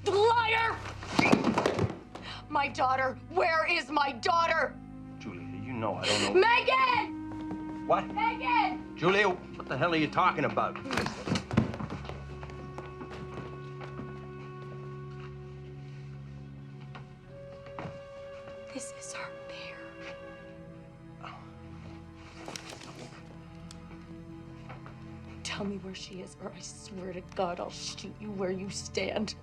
Liar! My daughter, where is my daughter? Julia, you know I don't know. Megan! What? Megan! Julia, what the hell are you talking about? This is her bear. Tell me where she is, or I swear to God I'll shoot you where you stand.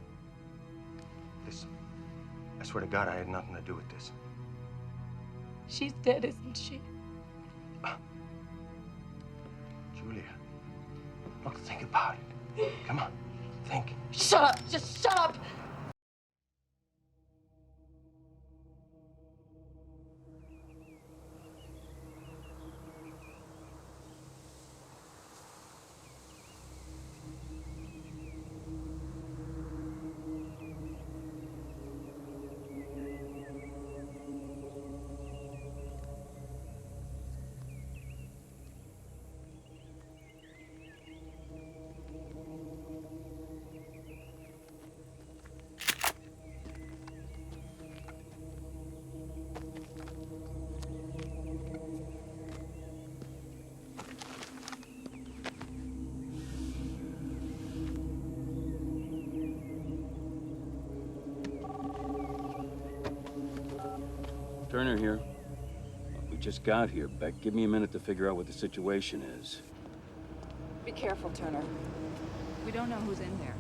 Listen, I swear to God I had nothing to do with this. She's dead, isn't she? Julia, look, think about it. Come on, think. Shut up! Just shut up! Turner here. We just got here, Beck. Give me a minute to figure out what the situation is. Be careful, Turner. We don't know who's in there.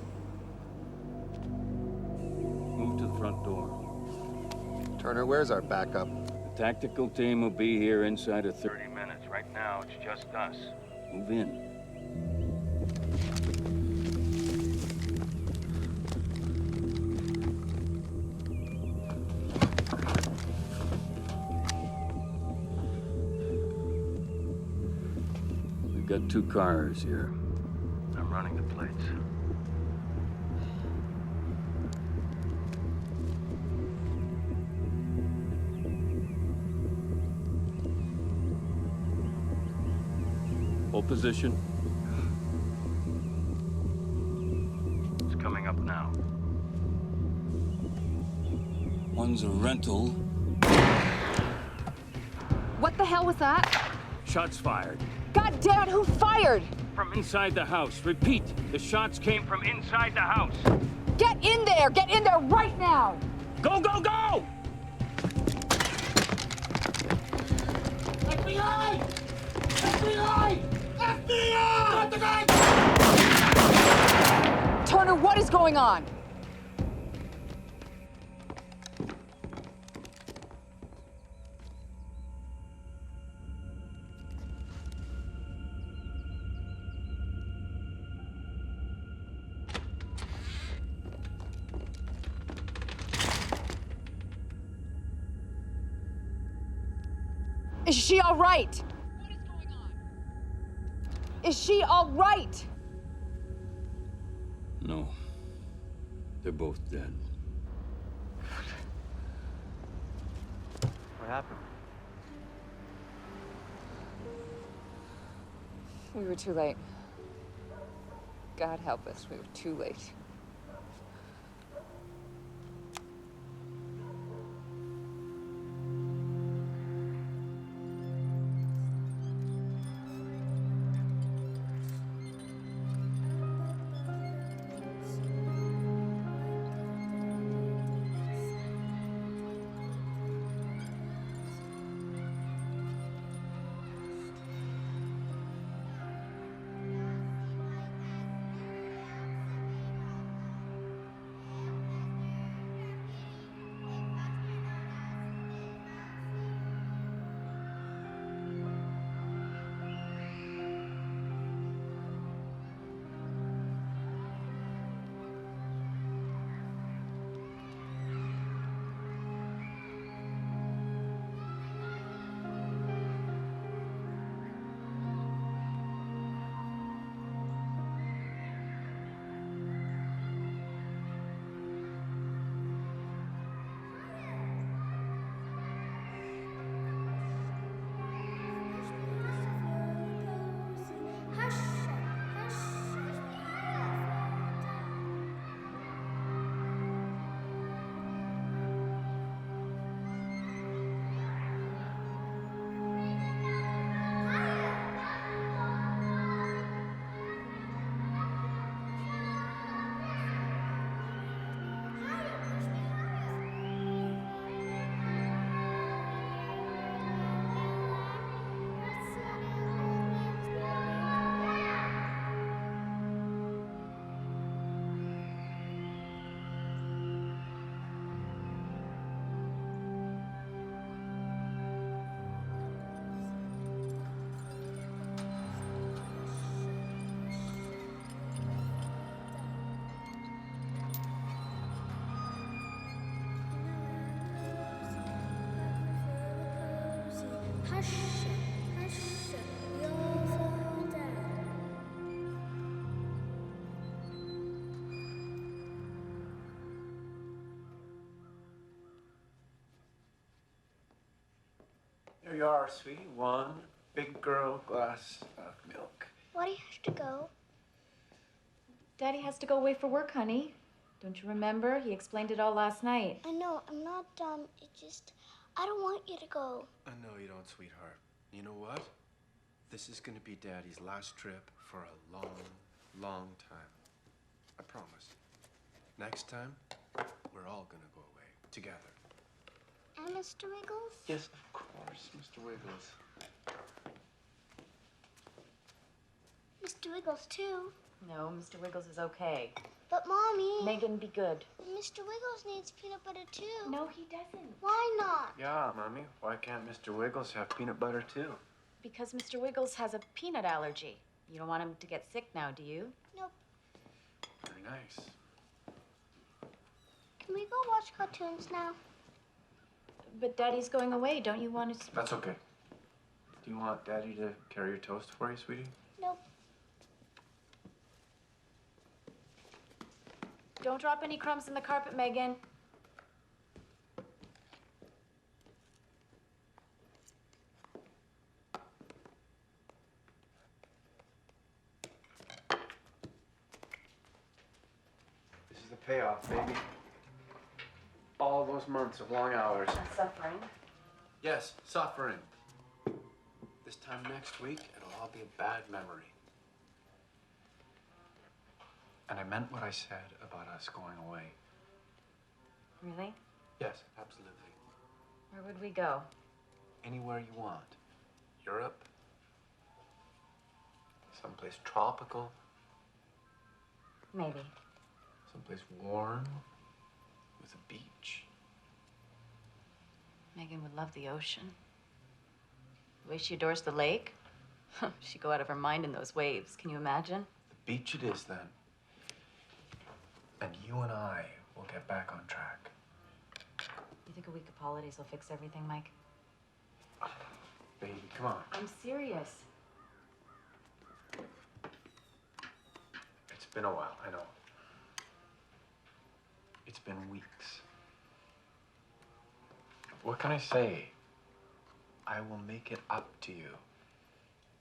Move to the front door. Turner, where's our backup? The tactical team will be here inside of 30 minutes. Right now, it's just us. Move in. We've got 2 cars here. I'm running the plates. Hold position. It's coming up now. One's a rental. What the hell was that? Shots fired. God damn it, who fired? From inside the house. Repeat, the shots came from inside the house. Get in there! Get in there right now! Go, go, go! FBI! FBI! FBI! Got the guy! Turner, what is going on? Is she all right? What is going on? Is she all right? No. They're both dead. What happened? We were too late. God help us, we were too late. Here you are, sweetie. One big girl glass of milk. Why do you have to go? Daddy has to go away for work, honey. Don't you remember? He explained it all last night. I know, I'm not dumb. It just, I don't want you to go. I know you don't, sweetheart. You know what? This is gonna be Daddy's last trip for a long, long time. I promise. Next time, we're all gonna go away together. And Mr. Wiggles? Yes, of course, Mr. Wiggles. Mr. Wiggles, too. No, Mr. Wiggles is okay. But, Mommy... Megan, be good. Mr. Wiggles needs peanut butter, too. No, he doesn't. Why not? Yeah, Mommy. Why can't Mr. Wiggles have peanut butter, too? Because Mr. Wiggles has a peanut allergy. You don't want him to get sick now, do you? Nope. Very nice. Can we go watch cartoons now? But Daddy's going away. Don't you want to... That's okay. Do you want Daddy to carry your toast for you, sweetie? Nope. Don't drop any crumbs in the carpet, Megan. This is the payoff, baby. All those months of long hours. Suffering. Yes, suffering. This time next week, it'll all be a bad memory. And I meant what I said about us going away. Really? Yes, absolutely. Where would we go? Anywhere you want. Europe. Someplace tropical. Maybe. Someplace warm. With a beach. Megan would love the ocean. The way she adores the lake. She'd go out of her mind in those waves. Can you imagine? The beach it is, then. And you and I will get back on track. You think a week of holidays will fix everything, Mike? Baby, come on. I'm serious. It's been a while, I know. It's been weeks. What can I say? I will make it up to you.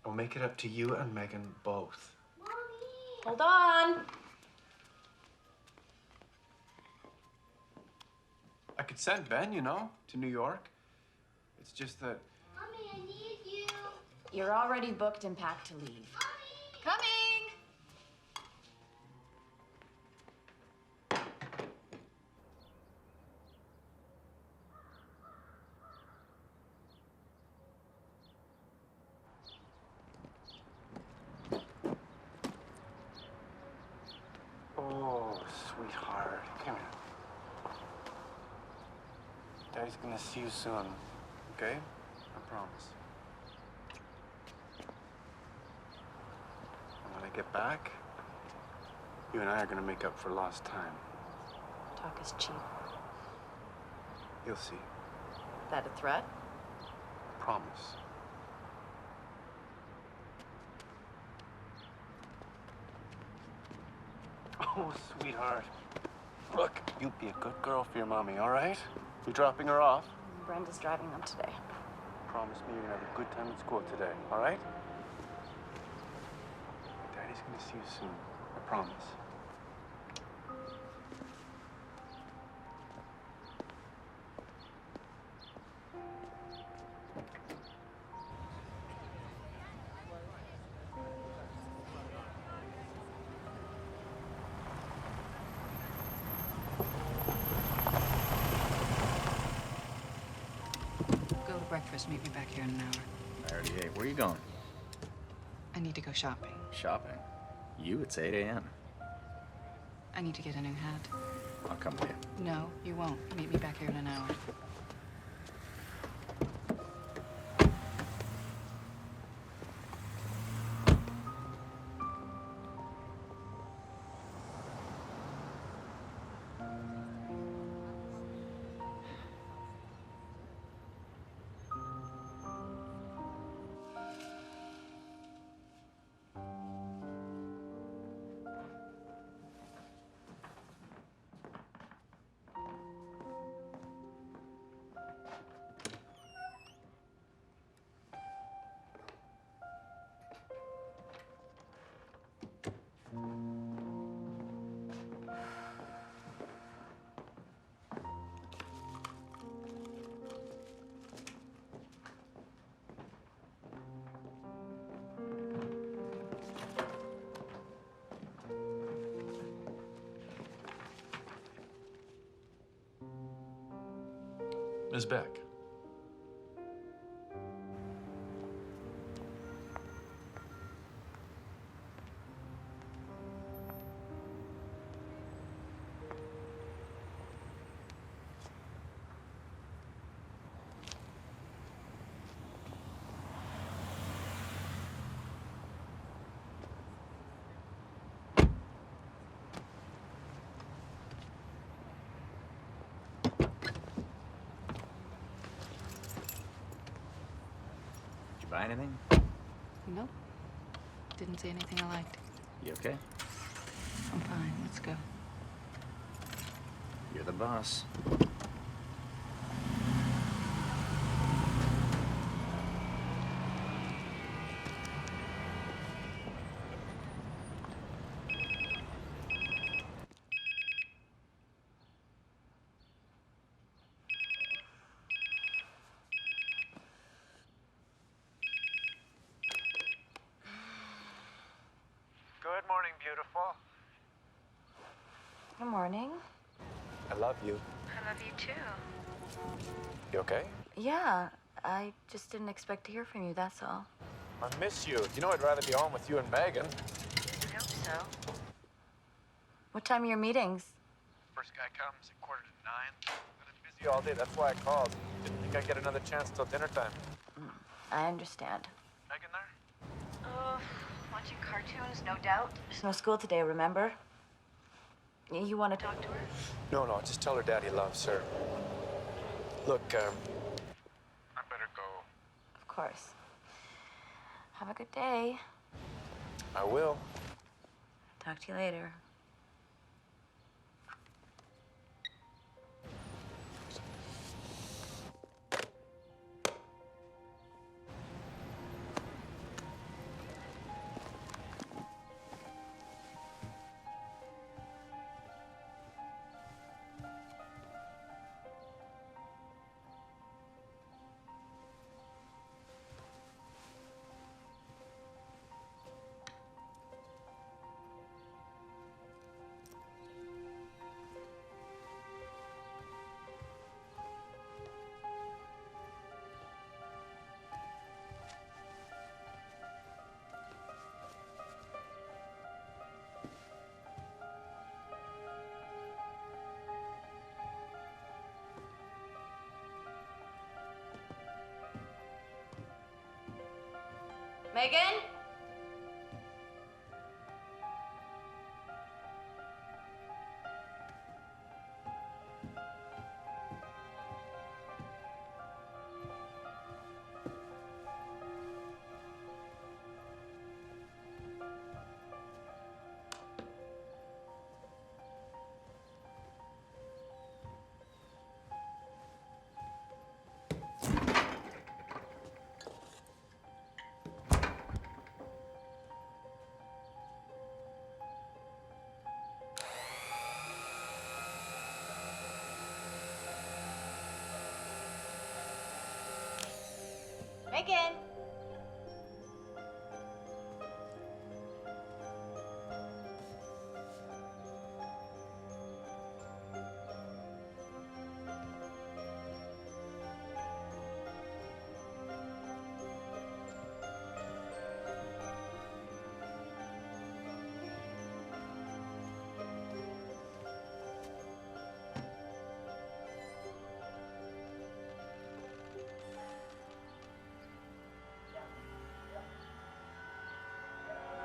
I'll make it up to you and Megan both. Mommy! Hold on. I could send Ben, you know, to New York. It's just that... Mommy, I need you. You're already booked and packed to leave. Mommy! Coming! Oh, sweetheart, come here. Daddy's gonna see you soon, okay? I promise. And when I get back, you and I are gonna make up for lost time. Talk is cheap. You'll see. That a threat? Promise. Oh, sweetheart. Look, you be a good girl for your mommy, all right? You dropping her off? Brenda's driving them today. Promise me you're gonna have a good time at school today, all right? Daddy's gonna see you soon. I promise. Go to breakfast. Meet me back here in an hour. I already ate. Where are you going? I need to go shopping. Shopping? You? It's 8 a.m. I need to get a new hat. I'll come with you. No, you won't. Meet me back here in an hour. Ms. Beck. Buy anything? Nope. Didn't see anything I liked. You okay? I'm fine. Let's go. You're the boss. Good morning, beautiful. Good morning. I love you. I love you too. You okay? Yeah, I just didn't expect to hear from you, that's all. I miss you. You know I'd rather be home with you and Megan. I hope so. What time are your meetings? First guy comes at 8:45. I'm busy all day. That's why I called. Didn't think I'd get another chance till dinner time. I understand. Megan there? Oh, watching cartoons, no doubt. There's no school today, remember? You want to talk to her? No, just tell her Daddy loves her. Look, I better go. Of course. Have a good day. I will. Talk to you later. Megan? Megan!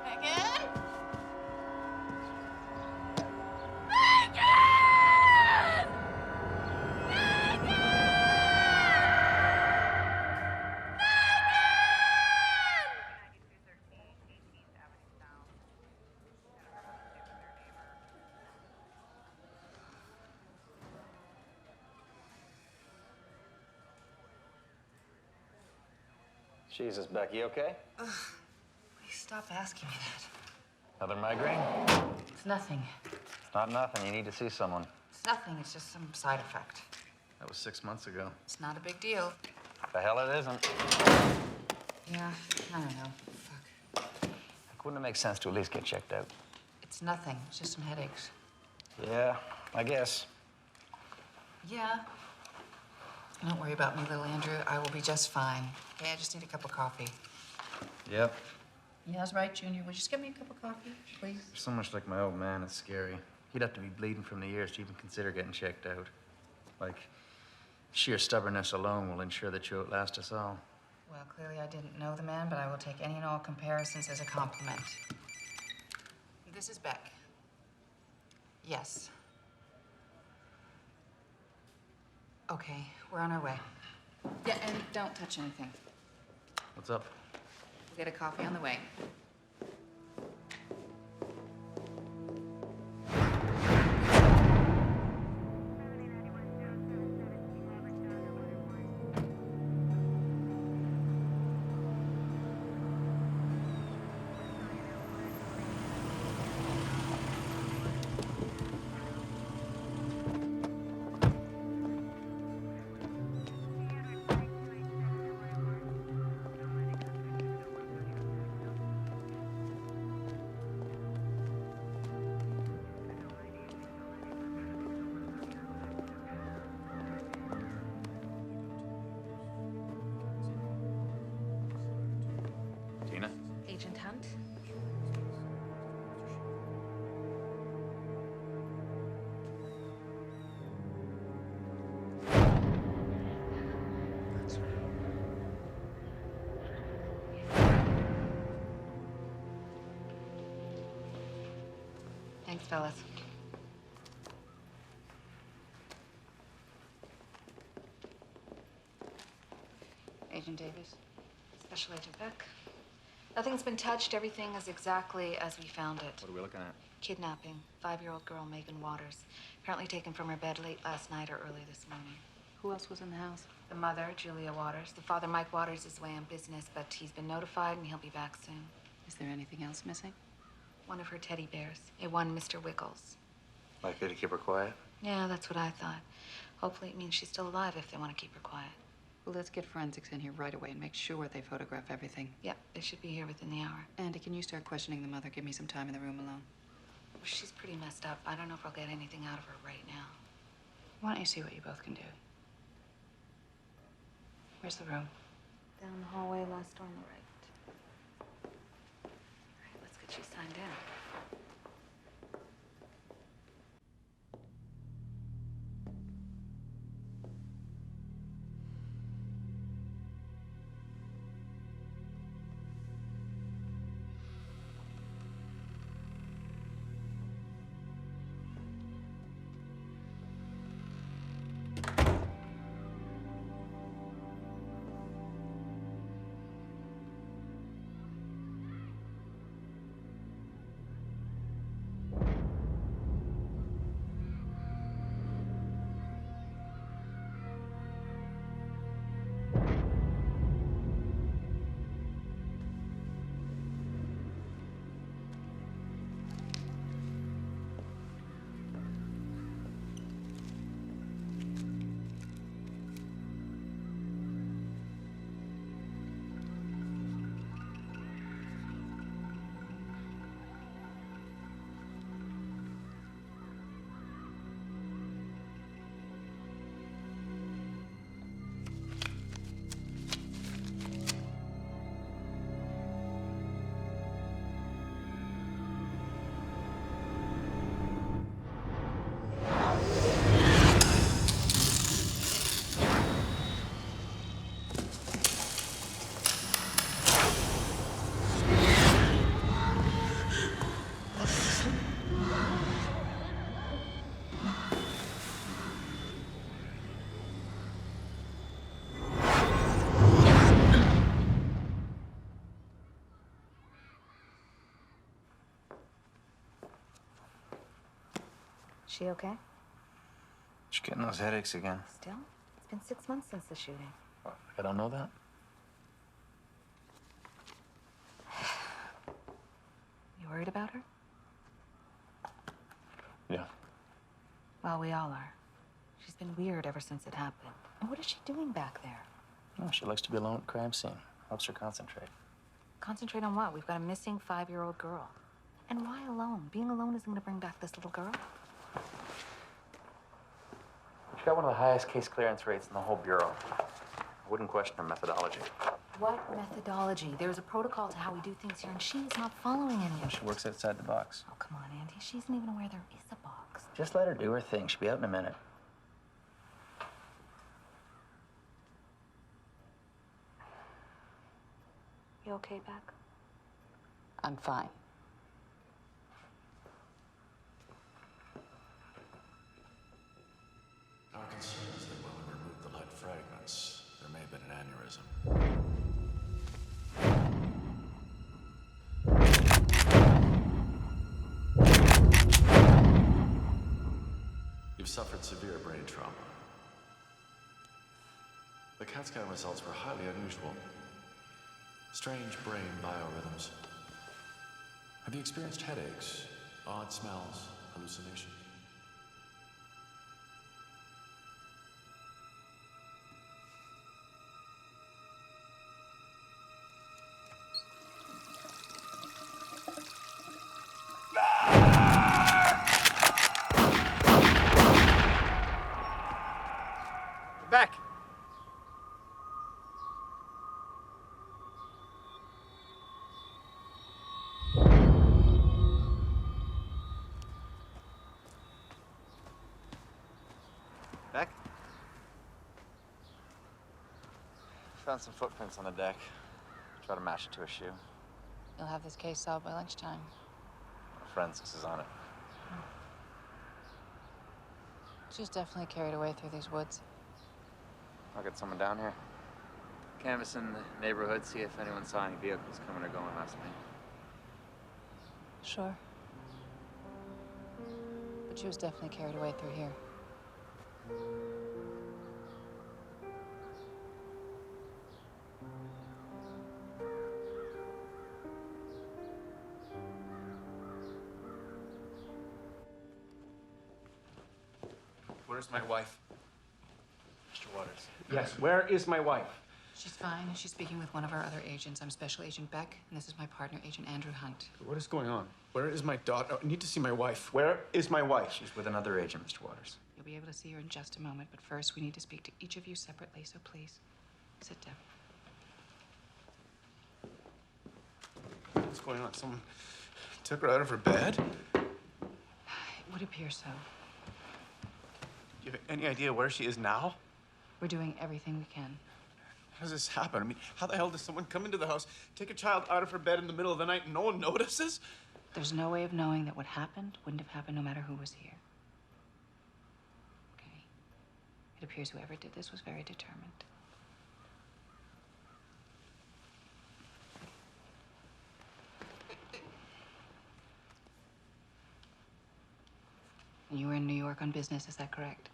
Megan? Jesus, Beck, you okay? Please stop asking me that. Another migraine? It's nothing. Not nothing. You need to see someone. It's nothing. It's just some side effect. That was 6 months ago. It's not a big deal. The hell it isn't. Yeah, I don't know. Fuck. Wouldn't it make sense to at least get checked out? It's nothing. It's just some headaches. Yeah, I guess. Yeah. Don't worry about me, little Andrew. I will be just fine. Okay, I just need a cup of coffee. Yep. Yeah, that's right, Junior. Would you just get me a cup of coffee, please? You're so much like my old man, it's scary. He'd have to be bleeding from the ears to even consider getting checked out. Like, sheer stubbornness alone will ensure that you outlast us all. Well, clearly I didn't know the man, but I will take any and all comparisons as a compliment. This is Beck. Yes. Okay, we're on our way. Yeah, and don't touch anything. What's up? We'll get a coffee on the way. Tina? Agent Hunt? Thanks, fellas. Agent Davis. Special Agent Beck. Nothing's been touched. Everything is exactly as we found it. What are we looking at? Kidnapping. 5-year-old girl, Megan Waters. Apparently taken from her bed late last night or early this morning. Who else was in the house? The mother, Julia Waters. The father, Mike Waters, is away on business, but he's been notified and he'll be back soon. Is there anything else missing? One of her teddy bears. A one Mr. Wiggles. Likely to keep her quiet? Yeah, that's what I thought. Hopefully it means she's still alive if they want to keep her quiet. Well, let's get forensics in here right away and make sure they photograph everything. Yep, they should be here within the hour. Andy, can you start questioning the mother? Give me some time in the room alone. She's pretty messed up. I don't know if I'll get anything out of her right now. Why don't you see what you both can do? Where's the room? Down the hallway, last door on the right. All right, let's get you signed in. She okay? She's getting those headaches again. Still? It's been 6 months since the shooting. What, I don't know that? You worried about her? Yeah. Well, we all are. She's been weird ever since it happened. And what is she doing back there? No, she likes to be alone at the crime scene. Helps her concentrate. Concentrate on what? We've got a missing 5-year-old girl. And why alone? Being alone isn't going to bring back this little girl. She's got one of the highest case clearance rates in the whole bureau. I wouldn't question her methodology. What methodology? There's a protocol to how we do things here, and she is not following any of it. She works outside the box. Oh, come on, Auntie. She isn't even aware there is a box. Just let her do her thing. She'll be out in a minute. You okay, Beck? I'm fine. Our concern is that when we remove the lead fragments, there may have been an aneurysm. You've suffered severe brain trauma. The CAT scan results were highly unusual. Strange brain biorhythms. Have you experienced headaches, odd smells, hallucinations? Back! Beck? Found some footprints on the deck. Try to match it to a shoe. You'll have this case solved by lunchtime. Forensics is on it. She was definitely carried away through these woods. I'll get someone down here. Canvass in the neighborhood, see if anyone saw any vehicles coming or going last night. Sure. But she was definitely carried away through here. Where's my wife? Mr. Waters. Yes, where is my wife? She's fine. She's speaking with one of our other agents. I'm Special Agent Beck, and this is my partner, Agent Andrew Hunt. What is going on? Where is my daughter? I need to see my wife. Where is my wife? She's with another agent, Mr. Waters. You'll be able to see her in just a moment, but first we need to speak to each of you separately, so please, sit down. What's going on? Someone took her out of her bed? It would appear so. Do you have any idea where she is now? We're doing everything we can. How does this happen? I mean, how the hell does someone come into the house, take a child out of her bed in the middle of the night, and no one notices? There's no way of knowing that what happened wouldn't have happened no matter who was here. Okay. It appears whoever did this was very determined. And you were in New York on business, is that correct?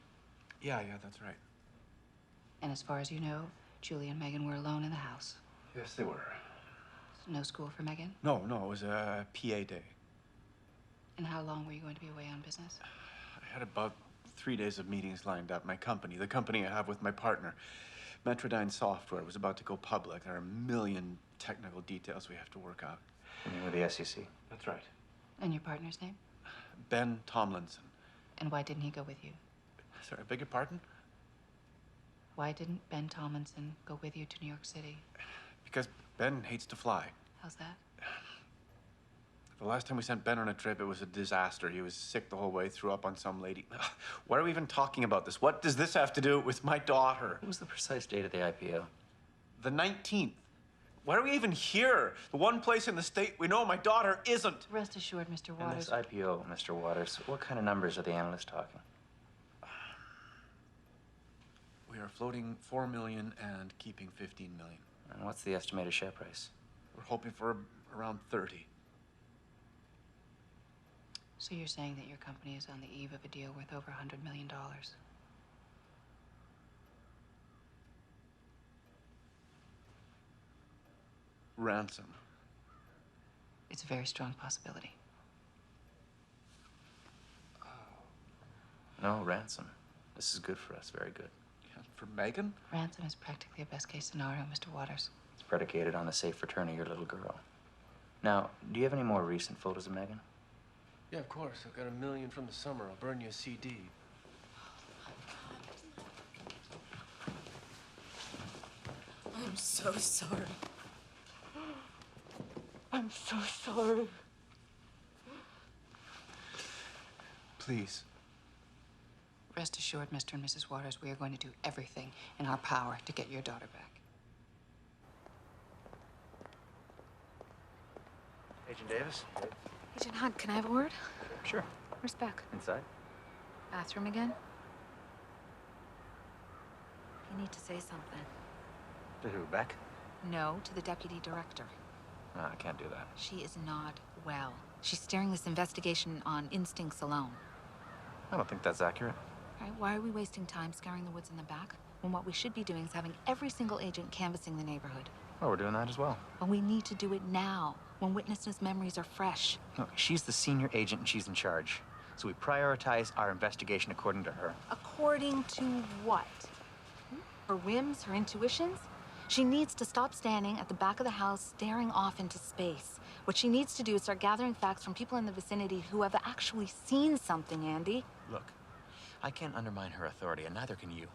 Yeah, that's right. And as far as you know, Julie and Megan were alone in the house. Yes, they were. No school for Megan? No, it was a PA day. And how long were you going to be away on business? I had about 3 days of meetings lined up. My company, the company I have with my partner, Metrodyne Software, was about to go public. There are a million technical details we have to work out. You mean with the SEC? That's right. And your partner's name? Ben Tomlinson. And why didn't he go with you? Sorry, I beg your pardon? Why didn't Ben Tomlinson go with you to New York City? Because Ben hates to fly. How's that? The last time we sent Ben on a trip, it was a disaster. He was sick the whole way, threw up on some lady. Why are we even talking about this? What does this have to do with my daughter? What was the precise date of the IPO? The 19th. Why are we even here? The one place in the state we know my daughter isn't. Rest assured, Mr. In Waters. this IPO, Mr. Waters, what kind of numbers are the analysts talking? We are floating 4 million and keeping 15 million. And what's the estimated share price? We're hoping for around 30. So you're saying that your company is on the eve of a deal worth over $100 million? Ransom. It's a very strong possibility. No, Ransom. This is good for us, very good. Yeah, for Megan? Ransom is practically a best-case scenario, Mr. Waters. It's predicated on the safe return of your little girl. Now, do you have any more recent photos of Megan? Yeah, of course. I've got 1 million from the summer. I'll burn you a CD. so sorry. I'm so sorry. Please. Rest assured, Mr. and Mrs. Waters, we are going to do everything in our power to get your daughter back. Agent Davis? Agent Hunt, can I have a word? Sure. Where's Beck? Inside? Bathroom again? You need to say something. To who, Beck? No, to the deputy director. No, I can't do that. She is not well. She's steering this investigation on instincts alone. I don't think that's accurate. All right, why are we wasting time scouring the woods in the back when what we should be doing is having every single agent canvassing the neighborhood? Oh, we're doing that as well. But we need to do it now, when witnesses' memories are fresh. Look, she's the senior agent and she's in charge. So we prioritize our investigation according to her. According to what? Her whims, her intuitions? She needs to stop standing at the back of the house, staring off into space. What she needs to do is start gathering facts from people in the vicinity who have actually seen something, Andy. Look, I can't undermine her authority, and neither can you.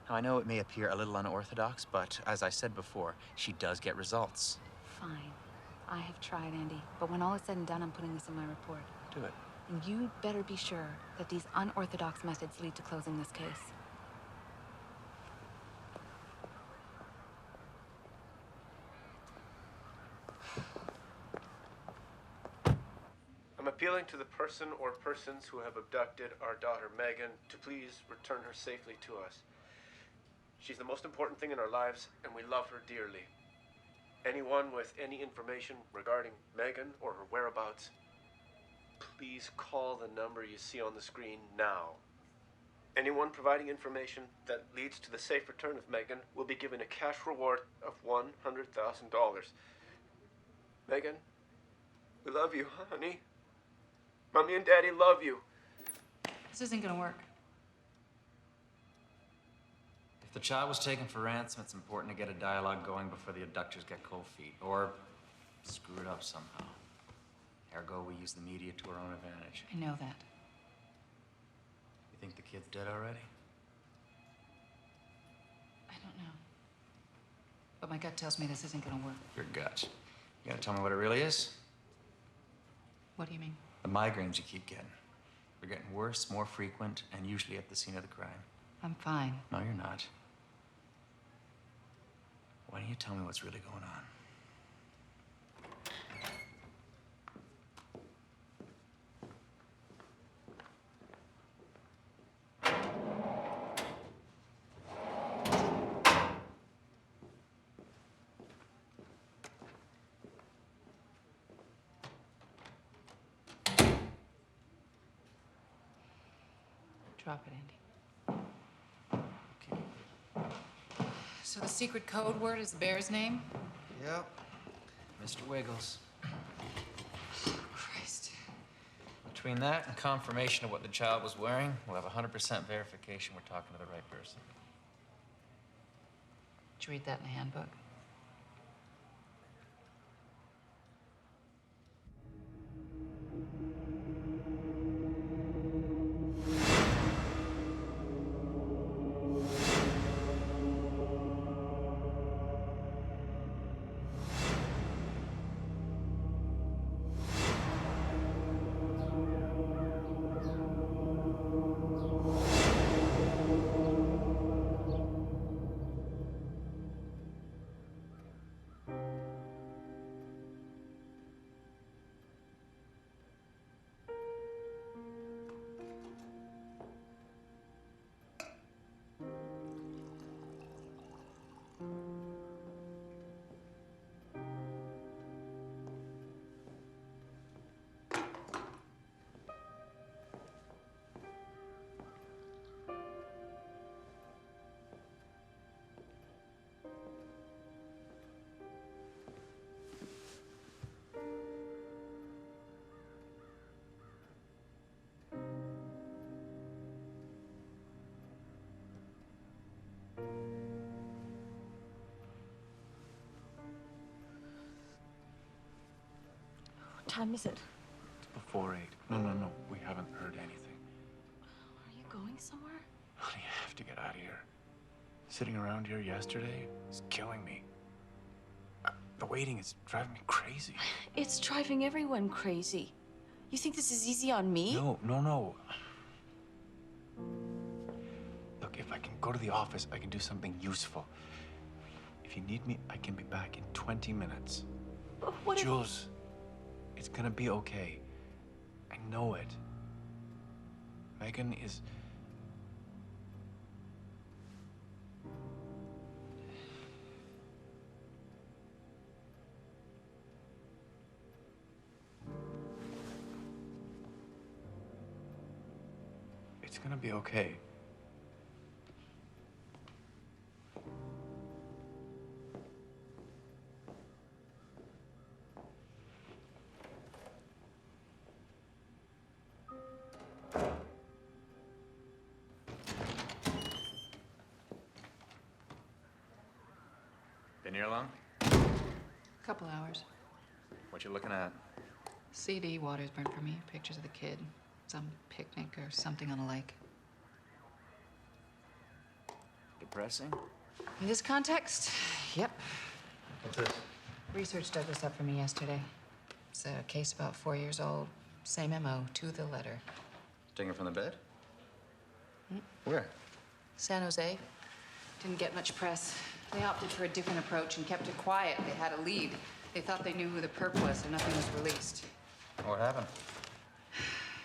Now, I know it may appear a little unorthodox, but as I said before, she does get results. Fine. I have tried, Andy. But when all is said and done, I'm putting this in my report. Do it. And you better be sure that these unorthodox methods lead to closing this case. I'm appealing to the person or persons who have abducted our daughter Megan to please return her safely to us. She's the most important thing in our lives, and we love her dearly. Anyone with any information regarding Megan or her whereabouts, please call the number you see on the screen now. Anyone providing information that leads to the safe return of Megan will be given a cash reward of $100,000. Megan, we love you, honey. Mommy and Daddy love you. This isn't gonna work. If the child was taken for ransom, it's important to get a dialogue going before the abductors get cold feet, or screw it up somehow. Ergo, we use the media to our own advantage. I know that. You think the kid's dead already? I don't know. But my gut tells me this isn't gonna work. Your gut. You gotta tell me what it really is? What do you mean? The migraines you keep getting. They're getting worse, more frequent, and usually at the scene of the crime. I'm fine. No, you're not. Why don't you tell me what's really going on? Drop it, Andy. Okay. So the secret code word is the bear's name? Yep. Mr. Wiggles. Christ. Between that and confirmation of what the child was wearing, we'll have 100% verification we're talking to the right person. Did you read that in the handbook? What time is it? It's before 8. No. We haven't heard anything. Are you going somewhere? Honey, I have to get out of here. Sitting around here yesterday is killing me. The waiting is driving me crazy. It's driving everyone crazy. You think this is easy on me? No. Look, if I can go to the office, I can do something useful. If you need me, I can be back in 20 minutes. But what if... Jules, it's gonna be okay. I know it. Megan is... It's gonna be okay. Been here long? Couple hours. What you looking at? CD, water's burnt for me. Pictures of the kid. Some picnic or something on a lake. Depressing? In this context, yep. What's this? Research dug this up for me yesterday. It's a case about 4 years old. Same MO, to the letter. Taking it from the bed? Where? San Jose. Didn't get much press. They opted for a different approach and kept it quiet. They had a lead. They thought they knew who the perp was, so nothing was released. What happened?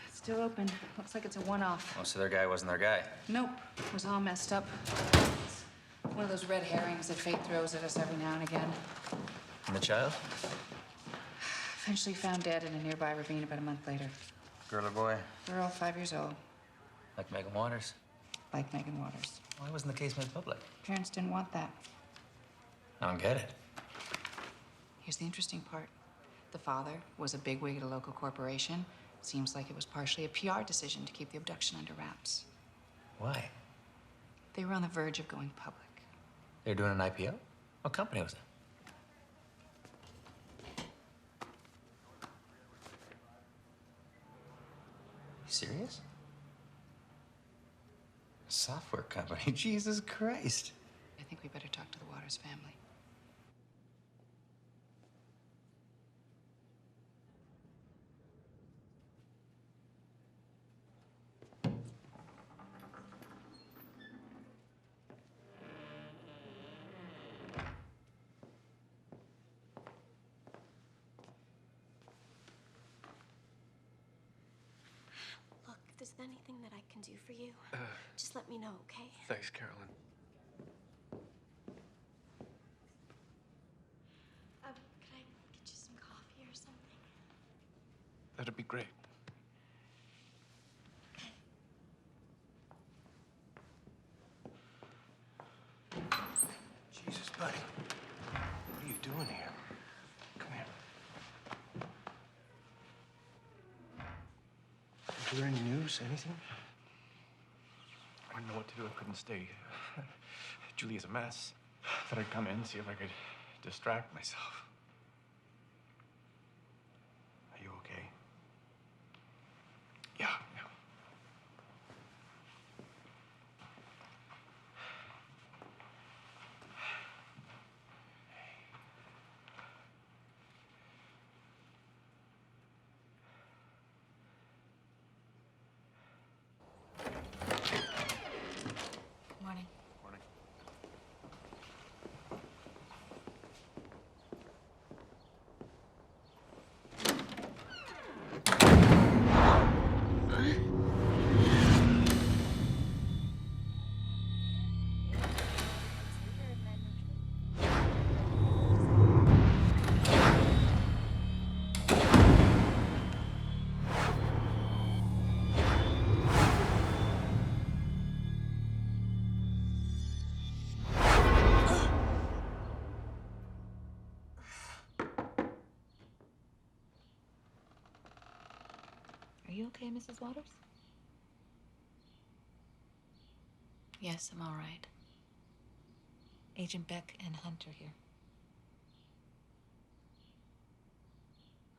It's still open. Looks like it's a one-off. Oh, so their guy wasn't their guy. Nope. It was all messed up. One of those red herrings that fate throws at us every now and again. And the child? Eventually found dead in a nearby ravine about a month later. Girl or boy? Girl, 5 years old. Like Megan Waters? Like Megan Waters. Why wasn't the case made public? Parents didn't want that. I don't get it. Here's the interesting part. The father was a bigwig at a local corporation. Seems like it was partially a PR decision to keep the abduction under wraps. Why? They were on the verge of going public. They were doing an IPO? What company was it? You serious? A software company? Jesus Christ. I think we better talk to the Waters family. Look, if there's anything that I can do for you, just let me know, okay? Thanks, Carolyn. Could I get you some coffee or something? That'd be great. Jesus, buddy. What are you doing here? Come here. Is there any news? Anything? I didn't know what to do. I couldn't stay. Julia's a mess. Thought I'd come in, see if I could distract myself. Are you okay? Yeah. Morning. Morning. Are you okay, Mrs. Waters? Yes, I'm all right. Agent Beck and Hunter here.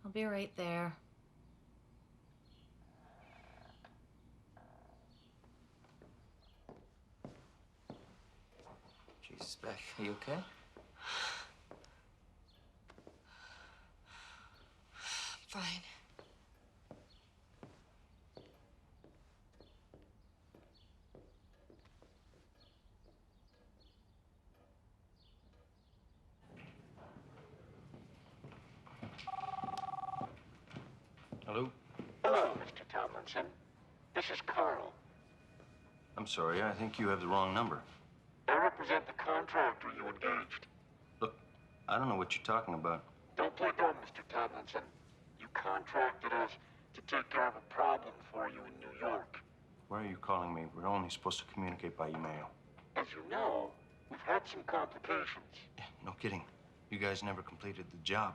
I'll be right there. Miss Beck, are you okay? Fine. Hello? Hello, Mr. Tomlinson. This is Carl. I'm sorry, I think you have the wrong number. I represent the contractor you engaged. Look, I don't know what you're talking about. Don't play dumb, Mr. Tomlinson. You contracted us to take care of a problem for you in New York. Why are you calling me? We're only supposed to communicate by email. As you know, we've had some complications. Yeah, no kidding. You guys never completed the job.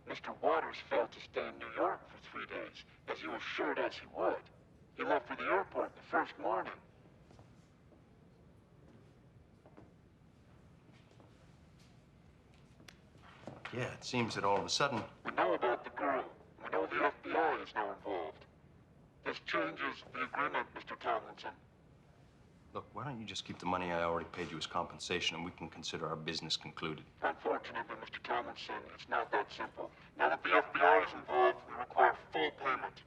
Mr. Waters failed to stay in New York for 3 days, as you assured us he would. He left for the airport the first morning. Yeah, it seems that all of a sudden... We know about the girl. We know the FBI is now involved. This changes the agreement, Mr. Tomlinson. Look, why don't you just keep the money I already paid you as compensation and we can consider our business concluded? Unfortunately, Mr. Tomlinson, it's not that simple. Now that the FBI is involved, we require full payment.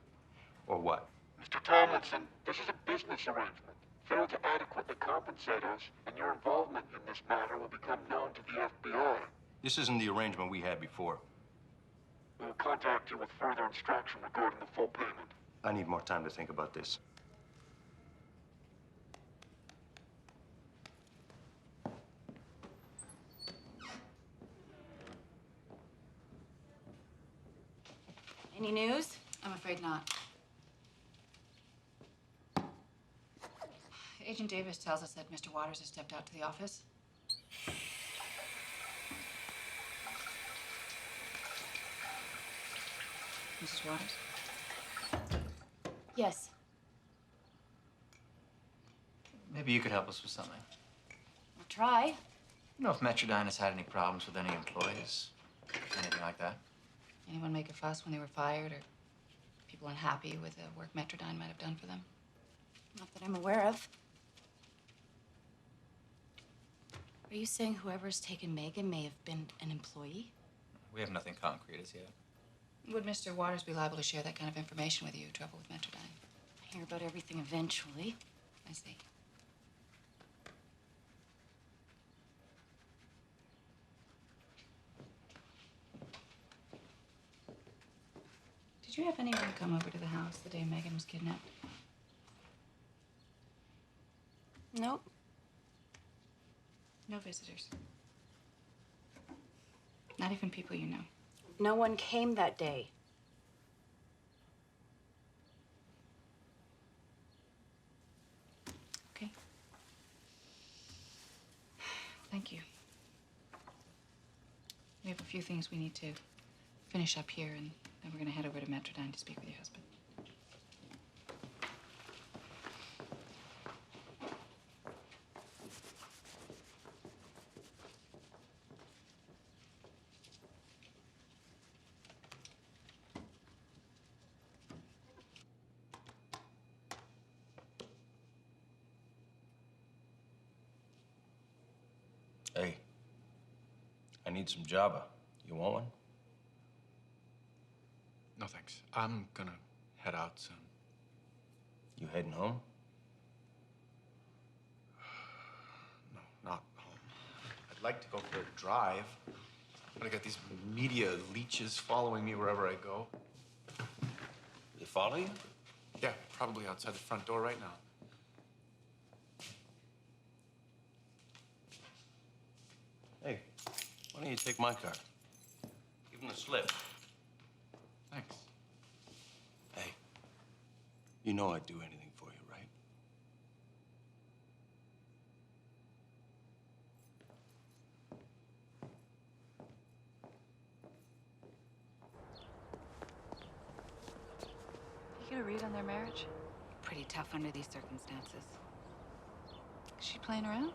Or what? Mr. Tomlinson, this is a business arrangement. Fail to adequately compensate us, and your involvement in this matter will become known to the FBI. This isn't the arrangement we had before. We will contact you with further instruction regarding the full payment. I need more time to think about this. Any news? I'm afraid not. Agent Davis tells us that Mr. Waters has stepped out to the office. Mrs. Waters? Yes. Maybe you could help us with something. I'll try. You know if Metrodyne has had any problems with any employees? Anything like that? Anyone make a fuss when they were fired, or people unhappy with the work Metrodyne might have done for them? Not that I'm aware of. Are you saying whoever's taken Megan may have been an employee? We have nothing concrete as yet. Would Mr. Waters be liable to share that kind of information with you, trouble with Metrodyne? I hear about everything eventually. I see. Did you have anyone come over to the house the day Megan was kidnapped? Nope. No visitors. Not even people you know. No one came that day. Okay. Thank you. We have a few things we need to finish up here, and then we're going to head over to Metrodyne to speak with your husband. Hey, I need some Java. You want one? No, thanks. I'm gonna head out soon. You heading home? No, not home. I'd like to go for a drive, but I got these media leeches following me wherever I go. They follow you? Yeah, probably outside the front door right now. Hey, why don't you take my car? Give him the slip. Thanks. Hey, you know I'd do anything for you, right? You get a read on their marriage? Pretty tough under these circumstances. Is she playing around?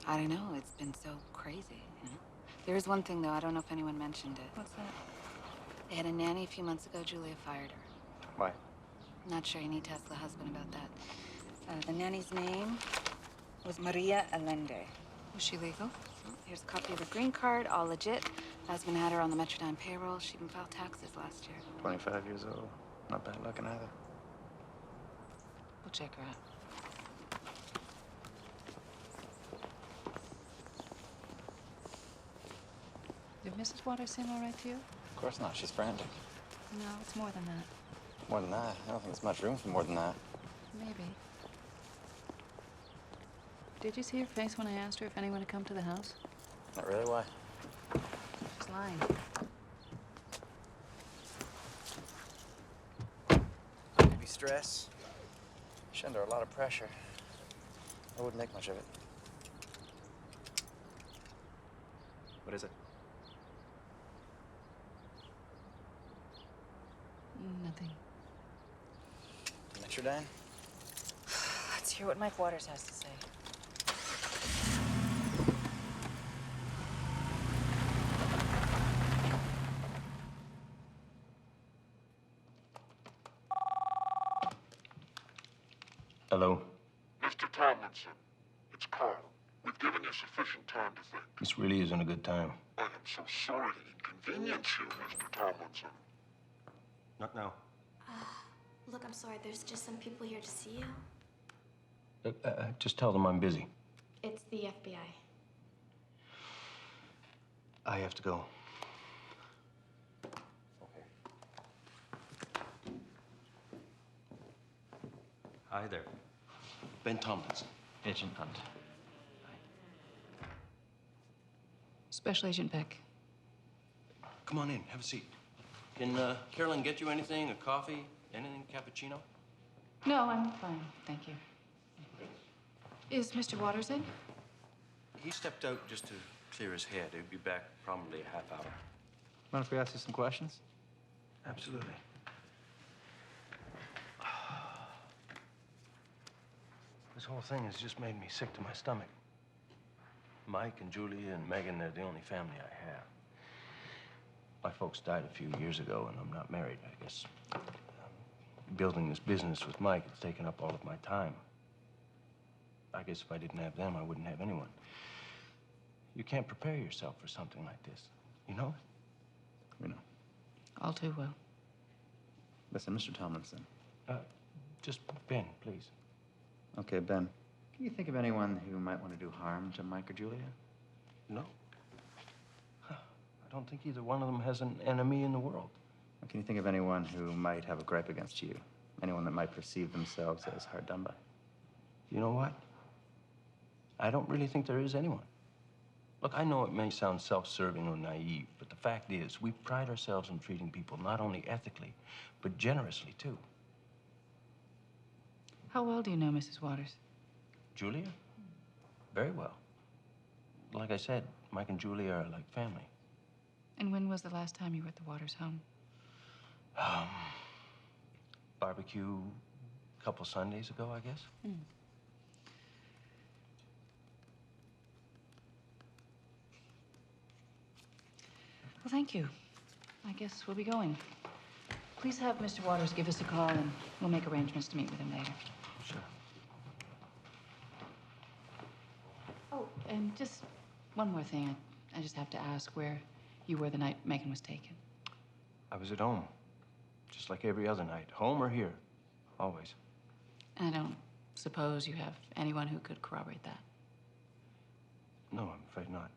I don't know. It's been so crazy, you know? There is one thing, though. I don't know if anyone mentioned it. What's that? They had a nanny a few months ago. Julia fired her. Why? Not sure. You need to ask the husband about that. The nanny's name was Maria Allende. Was she legal? Here's a copy of her green card, all legit. Husband had her on the Metrodine payroll. She even filed taxes last year. 25 years old. Not bad looking either. We'll check her out. Did Mrs. Waters seem all right to you? Of course not. She's frantic. No, it's more than that. More than that? I don't think there's much room for more than that. Maybe. Did you see her face when I asked her if anyone had come to the house? Not really. Why? She's lying. Maybe stress. She's under a lot of pressure. I wouldn't make much of it. What is it? Nothing. Metrodine? Let's hear what Mike Waters has to say. Hello? Mr. Tomlinson, it's Carl. We've given you sufficient time to think. This really isn't a good time. I am so sorry to inconvenience you, Mr. Tomlinson. Not now. Look, I'm sorry. There's just some people here to see you. Just tell them I'm busy. It's the FBI. I have to go. Hi there. Ben Tomlinson. Agent Hunt. Special Agent Beck. Come on in, have a seat. Can Carolyn get you anything? A coffee? Anything? Cappuccino? No, I'm fine. Thank you. Is Mr. Waters in? He stepped out just to clear his head. He'll be back probably a half hour. Mind if we ask you some questions? Absolutely. This whole thing has just made me sick to my stomach. Mike and Julia and Megan, they're the only family I have. My folks died a few years ago, and I'm not married, I guess. Building this business with Mike, it's taken up all of my time. I guess if I didn't have them, I wouldn't have anyone. You can't prepare yourself for something like this, you know? We know. All too well. Listen, Mr. Tomlinson. Just Ben, please. Okay, Ben. Can you think of anyone who might want to do harm to Mike or Julia? No. I don't think either one of them has an enemy in the world. Or can you think of anyone who might have a gripe against you? Anyone that might perceive themselves as hard done by? You know what? I don't really think there is anyone. Look, I know it may sound self-serving or naive, but the fact is, we pride ourselves in treating people not only ethically, but generously, too. How well do you know Mrs. Waters? Julia? Very well. Like I said, Mike and Julia are like family. And when was the last time you were at the Waters home? Barbecue a couple Sundays ago, I guess. Mm. Well, thank you. I guess we'll be going. Please have Mr. Waters give us a call, and we'll make arrangements to meet with him later. Sure. Oh, and just one more thing. I just have to ask where you were the night Megan was taken. I was at home, just like every other night. Home or here, always. I don't suppose you have anyone who could corroborate that. No, I'm afraid not.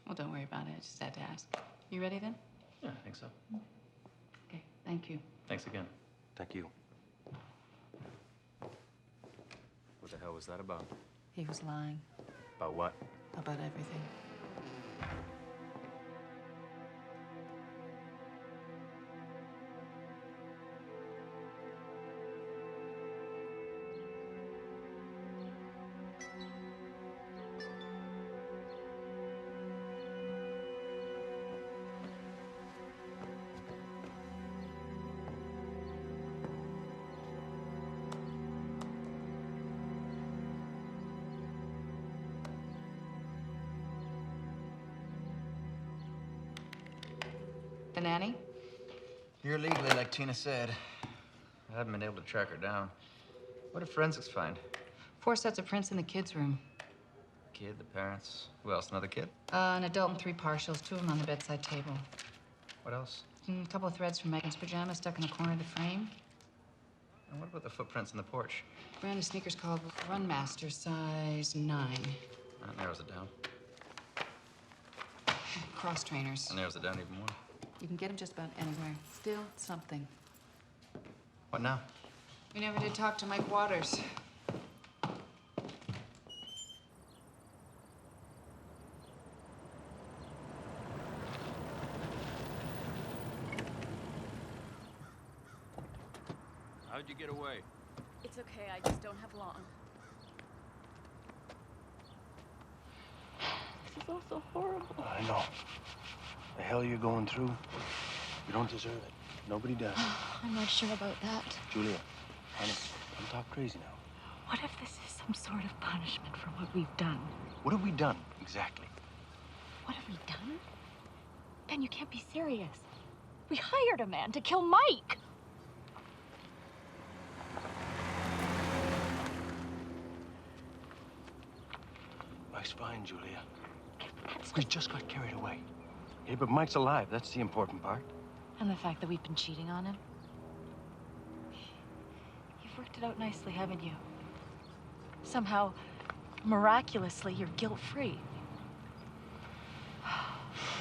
Well, don't worry about it. I just had to ask. You ready then? Yeah, I think so. Okay, thank you. Thanks again. Thank you. What the hell was that about? He was lying About what? about everything. The nanny? Here legally, like Tina said. I haven't been able to track her down. What did forensics find? 4 sets of prints in the kids' room. kid, the parents. Who else? Another kid? An adult and 3 partials, 2 of them on the bedside table. What else? A couple of threads from Megan's pajamas stuck in the corner of the frame. And what about the footprints on the porch? Brand of sneakers called Run Master, size 9. That narrows it down. Cross trainers. That narrows it down even more. You can get them just about anywhere. Still something. What now? We never did talk to Mike Waters. How'd you get away? It's okay, I just don't have long. This is all so horrible. I know. The hell you're going through, you don't deserve it. Nobody does. I'm not sure about that. Julia, honey, don't talk crazy now. What if this is some sort of punishment for what we've done? What have we done, exactly? What have we done? Ben, you can't be serious. We hired a man to kill Mike. Mike's fine, Julia. We just got carried away. Yeah, but Mike's alive. That's the important part. And the fact that we've been cheating on him. You've worked it out nicely, haven't you? Somehow, miraculously, you're guilt-free. I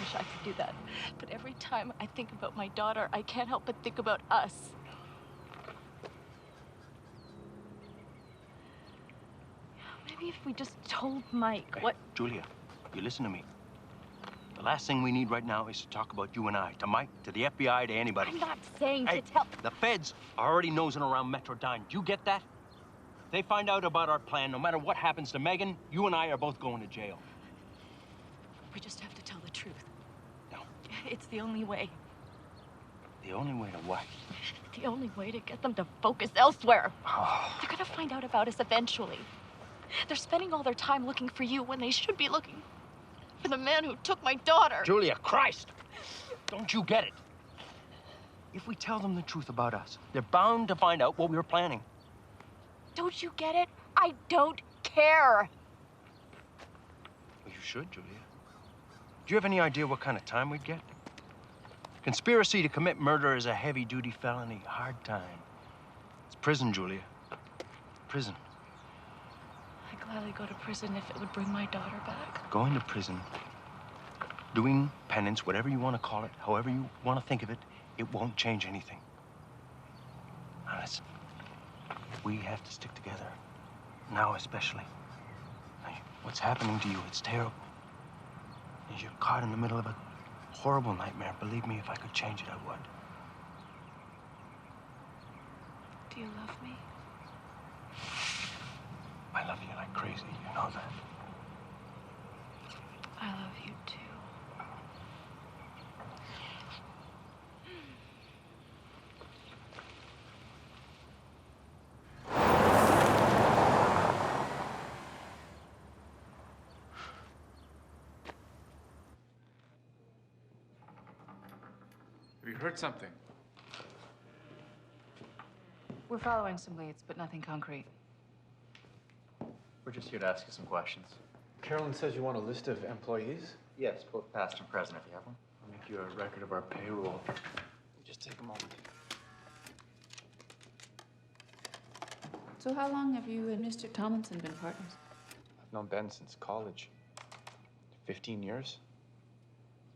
wish I could do that. But every time I think about my daughter, I can't help but think about us. Maybe if we just told Mike Hey, what... Julia, you listen to me. The last thing we need right now is to talk about you and I. To Mike, to the FBI, to anybody. I'm not saying Hey, to tell... the feds are already nosing around Metrodyne. Do you get that? If they find out about our plan, no matter what happens to Megan, you and I are both going to jail. We just have to tell the truth. No. It's the only way. The only way to what? The only way to get them to focus elsewhere. Oh. They're gonna find out about us eventually. They're spending all their time looking for you when they should be looking for the man who took my daughter. Julia, Christ! Don't you get it? If we tell them the truth about us, they're bound to find out what we were planning. Don't you get it? I don't care. Well, you should, Julia. Do you have any idea what kind of time we'd get? Conspiracy to commit murder is a heavy-duty felony. Hard time. It's prison, Julia. Prison. I'd gladly go to prison if it would bring my daughter back. Going to prison, doing penance, whatever you want to call it, however you want to think of it, it won't change anything. Now listen, we have to stick together. Now especially. What's happening to you, it's terrible. You're caught in the middle of a horrible nightmare. Believe me, if I could change it, I would. Do you love me? I love you like crazy, you know that. I love you too. Have you heard something? We're following some leads, but nothing concrete. We're just here to ask you some questions. Carolyn says you want a list of employees? Yes, both past and present, if you have one. I'll make you a record of our payroll. Just take a moment. So how long have you and Mr. Tomlinson been partners? I've known Ben since college. 15 years.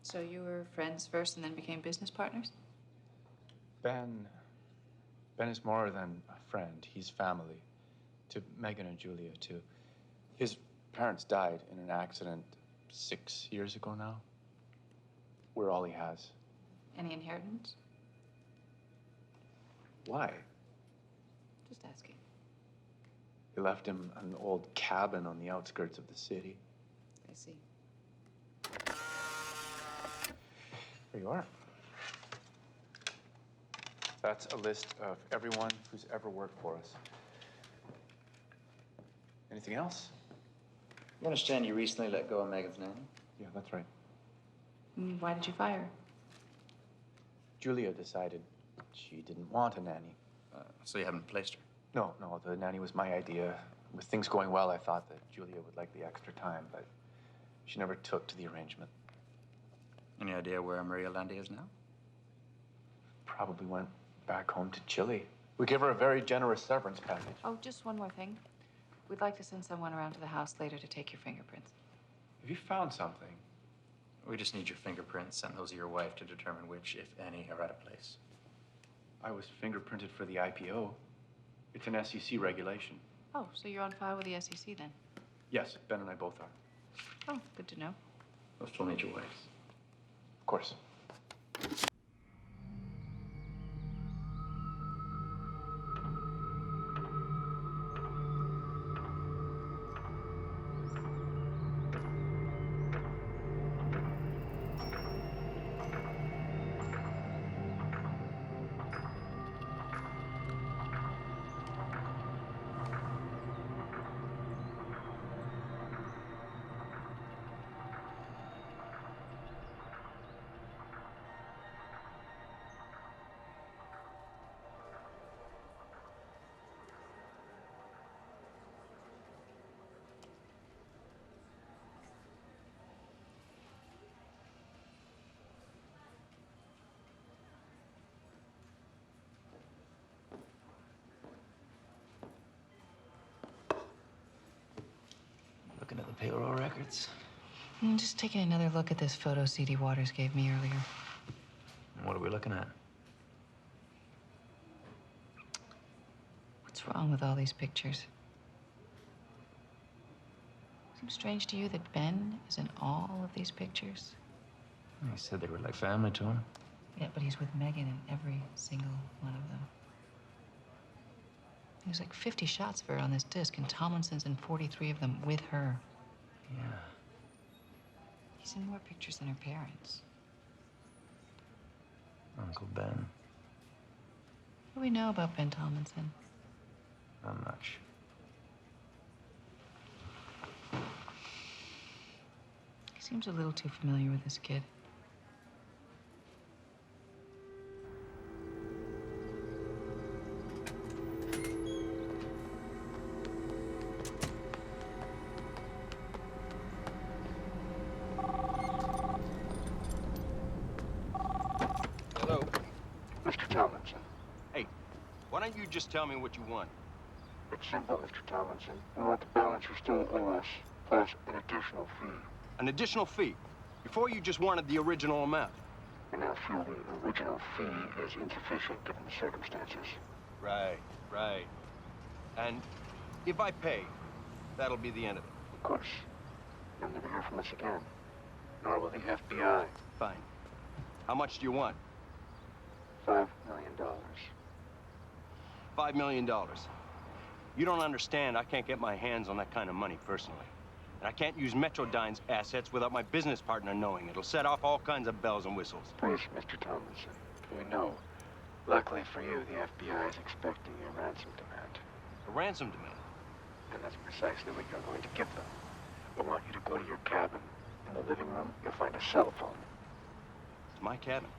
So you were friends first and then became business partners? Ben is more than a friend. He's family. To Megan and Julia, too. His parents died in an accident 6 years ago now. We're all he has. Any inheritance? Why? Just asking. He left him an old cabin on the outskirts of the city. I see. There you are. That's a list of everyone who's ever worked for us. Anything else? You understand you recently let go of Megan's nanny? Yeah, that's right. Why did you fire her? Julia decided she didn't want a nanny. So you haven't placed her? No, the nanny was my idea. With things going well, I thought that Julia would like the extra time, but she never took to the arrangement. Any idea where Maria Landy is now? Probably went back home to Chile. We gave her a very generous severance package. Oh, just one more thing. We'd like to send someone around to the house later to take your fingerprints. Have you found something? We just need your fingerprints and those of your wife to determine which, if any, are out of place. I was fingerprinted for the IPO. It's an SEC regulation. Oh, so you're on file with the SEC then? Yes, Ben and I both are. Oh, good to know. We'll still need your wife's. Of course. Looking at the payroll records. I'm just taking another look at this photo CD Waters gave me earlier. What are we looking at? What's wrong with all these pictures? Seems strange to you that Ben is in all of these pictures? He said they were like family to him. Yeah, but he's with Megan in every single one of them. There's like 50 shots of her on this disc, and Tomlinson's in 43 of them with her. Yeah. He's in more pictures than her parents. Uncle Ben. What do we know about Ben Tomlinson? Not much. He seems a little too familiar with this kid. Hello. Mr. Tomlinson. Hey, why don't you just tell me what you want? It's simple, Mr. Tomlinson. We want the balance you still owe us, plus an additional fee. An additional fee? Before you just wanted the original amount. We now feel the original fee is insufficient given the circumstances. Right. And if I pay, that'll be the end of it. Of course. You'll never hear from us again. Nor will the FBI. Fine. How much do you want? $5 million. $5 million. You don't understand, I can't get my hands on that kind of money personally. And I can't use Metrodyne's assets without my business partner knowing. It'll set off all kinds of bells and whistles. Please, Mr. Tomlinson. We know. Luckily for you, the FBI is expecting a ransom demand. A ransom demand? And that's precisely what you're going to give them. We want you to go to your cabin. In the living room, you'll find a cell phone. It's my cabin.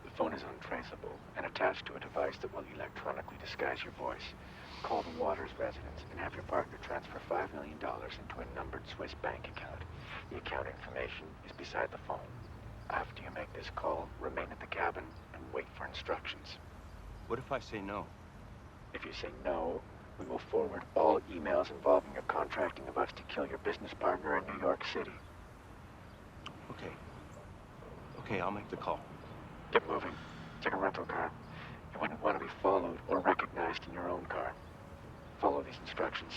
The phone is untraceable and attached to a device that will electronically disguise your voice. Call the Waters residence and have your partner transfer $5 million into a numbered Swiss bank account. The account information is beside the phone. After you make this call, remain at the cabin and wait for instructions. What if I say no? If you say no, we will forward all emails involving your contracting of us to kill your business partner in New York City. Okay, I'll make the call. Get moving. Take a rental car. You wouldn't want to be followed or recognized in your own car. Follow these instructions.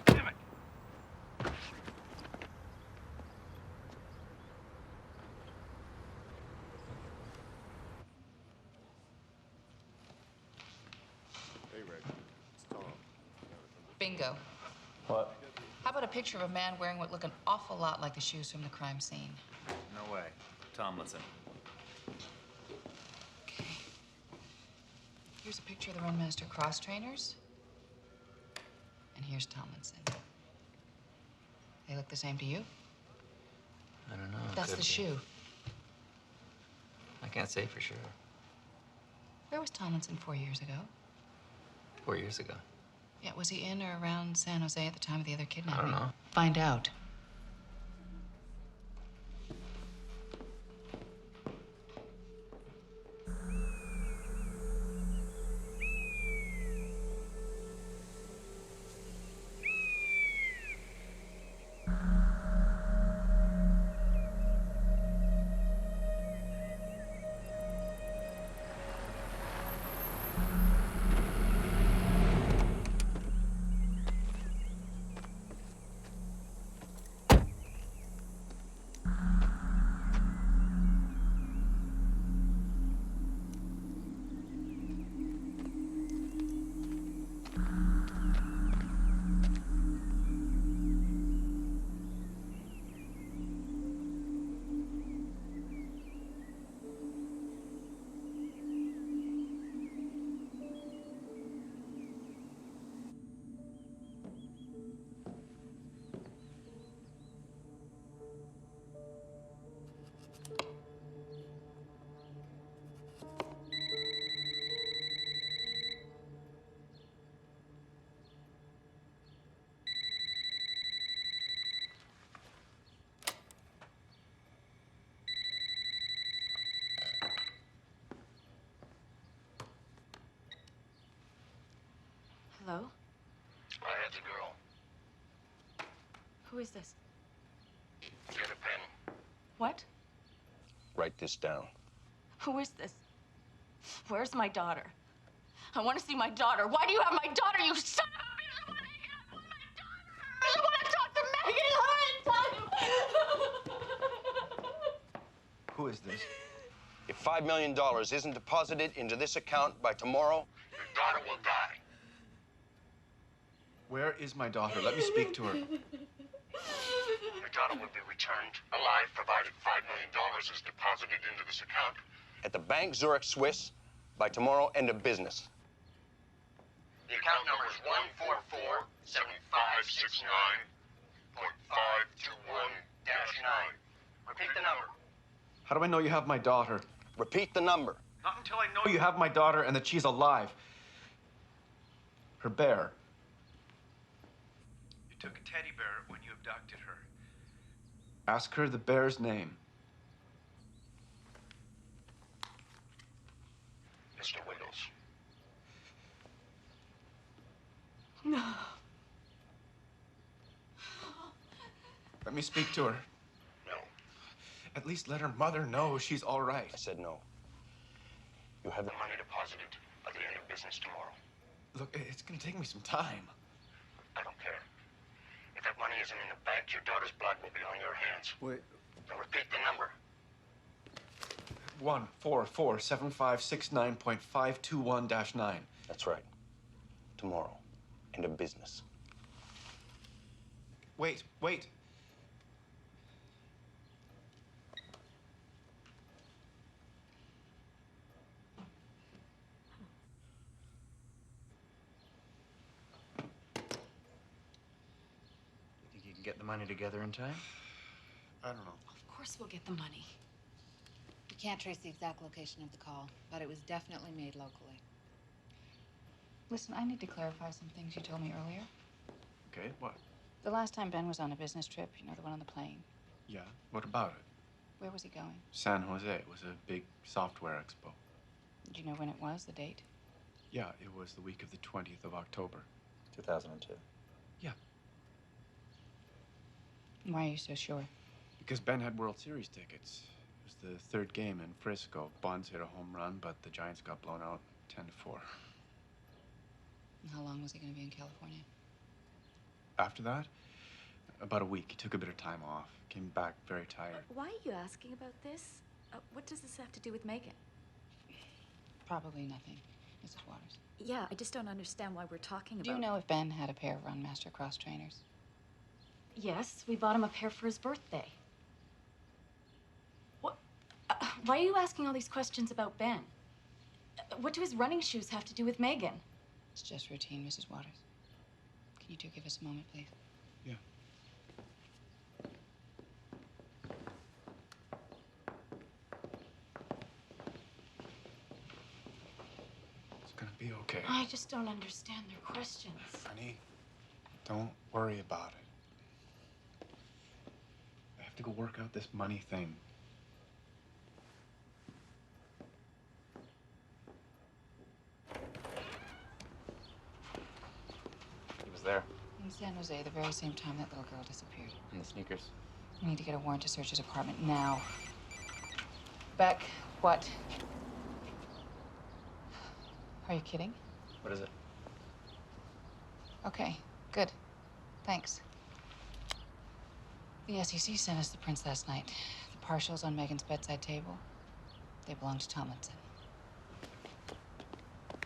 Damn it! Hey, Rick. It's Tom. Bingo. What? How about a picture of a man wearing what look an awful lot like the shoes from the crime scene? No way. Tomlinson. Okay. Here's a picture of the Runmaster cross trainers. And here's Tomlinson. They look the same to you? I don't know. That's the shoe. can't say for sure. Where was Tomlinson 4 years ago? 4 years ago. Yeah, was he in or around San Jose at the time of the other kidnapping? I don't know. Find out. Hello? I had the girl. Who is this? Get a pen. What? Write this down. Who is this? Where's my daughter? I want to see my daughter. Why do you have my daughter, you son of a bitch? I want to talk to Megan. Who is this? If $5 million isn't deposited into this account by tomorrow, your daughter will die. Where is my daughter? Let me speak to her. Your daughter will be returned alive, provided $5 million is deposited into this account. At the Bank Zurich Swiss by tomorrow, end of business. The account number is 144-7569.521-9. Repeat the number. How do I know you have my daughter? Repeat the number. Not until I know you have my daughter and that she's alive. Her bear. You took a teddy bear when you abducted her. Ask her the bear's name. Mr. Wiggles. No. Let me speak to her. No. At least let her mother know she's all right. I said no. You have the money deposited by the end of business tomorrow. Look, it's gonna take me some time. I don't care. If that money isn't in the bank, your daughter's blood will be on your hands. Wait. Now repeat the number. 144-7569.521-9. That's right. Tomorrow. End of business. Wait. You think you can get the money together in time? I don't know. Of course we'll get the money. We can't trace the exact location of the call, but it was definitely made locally. Listen, I need to clarify some things you told me earlier. Okay, what? The last time Ben was on a business trip, you know, the one on the plane. Yeah, what about it? Where was he going? San Jose. It was a big software expo. Do you know when it was, the date? Yeah, it was the week of the 20th of October. 2002. Yeah. Why are you so sure? Because Ben had World Series tickets. It was the third game in Frisco. Bonds hit a home run, but the Giants got blown out 10-4. And how long was he going to be in California? After that, about a week. He took a bit of time off. Came back very tired. Why are you asking about this? What does this have to do with Megan? Probably nothing, Mrs. Waters. Yeah, I just don't understand why we're talking about... Do you know if Ben had a pair of Run Master Cross trainers? Yes, we bought him a pair for his birthday. What? Why are you asking all these questions about Ben? What do his running shoes have to do with Megan? It's just routine, Mrs. Waters. Can you two give us a moment, please? Yeah. be okay. I just don't understand their questions. Honey, don't worry about it. I have to go work out this money thing. He was there. In San Jose, the very same time that little girl disappeared. In the sneakers. We need to get a warrant to search his apartment now. Beck, what? Are you kidding? What is it? Okay, good. Thanks. The SEC sent us the prints last night. The partials on Megan's bedside table. They belong to Tomlinson.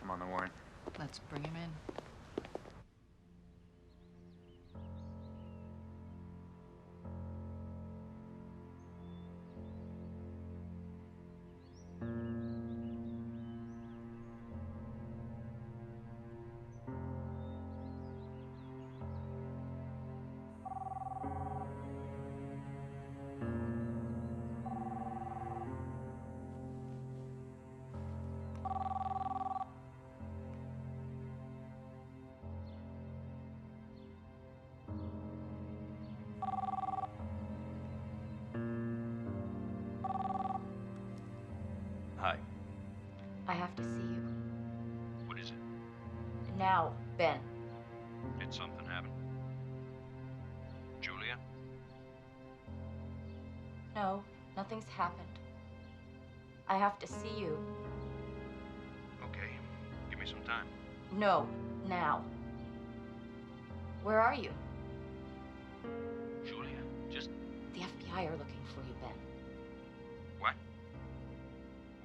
I'm on the warrant. Let's bring him in. Hi. I have to see you. What is it? Now, Ben. Did something happen? Julia? No, nothing's happened. I have to see you. Okay. Give me some time. No, now. Where are you? Julia, just... The FBI are looking for you, Ben. What?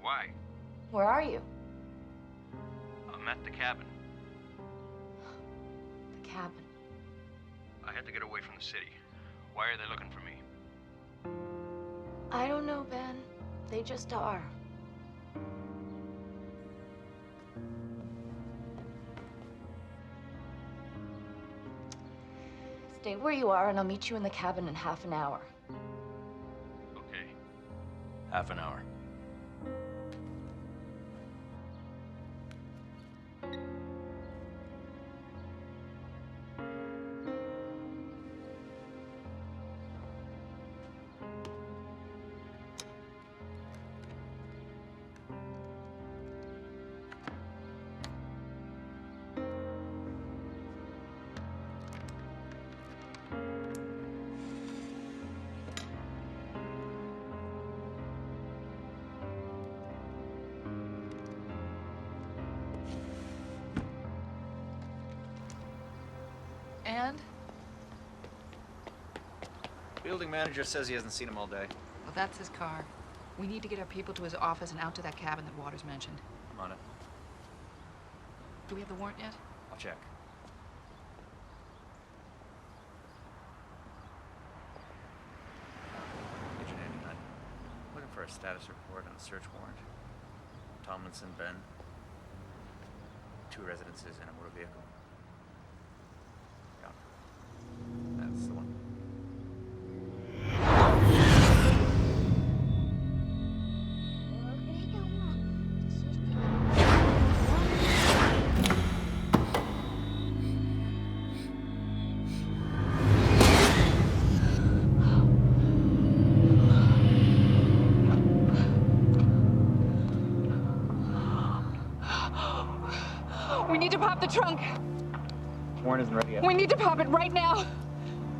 Why? Where are you? I'm at the cabin. The cabin. I had to get away from the city. Why are they looking for me? I don't know, Ben. They just are. Stay where you are, and I'll meet you in the cabin in half an hour. Okay. Half an hour. And? Building manager says he hasn't seen him all day. Well, that's his car. We need to get our people to his office and out to that cabin that Waters mentioned. I'm on it. Do we have the warrant yet? I'll check. Agent 89. Looking for a status report on a search warrant. Tomlinson, Ben. 2 residences and a motor vehicle. Yeah. That's the one. We need to pop the trunk. Warrant isn't ready yet. We need to pop it right now.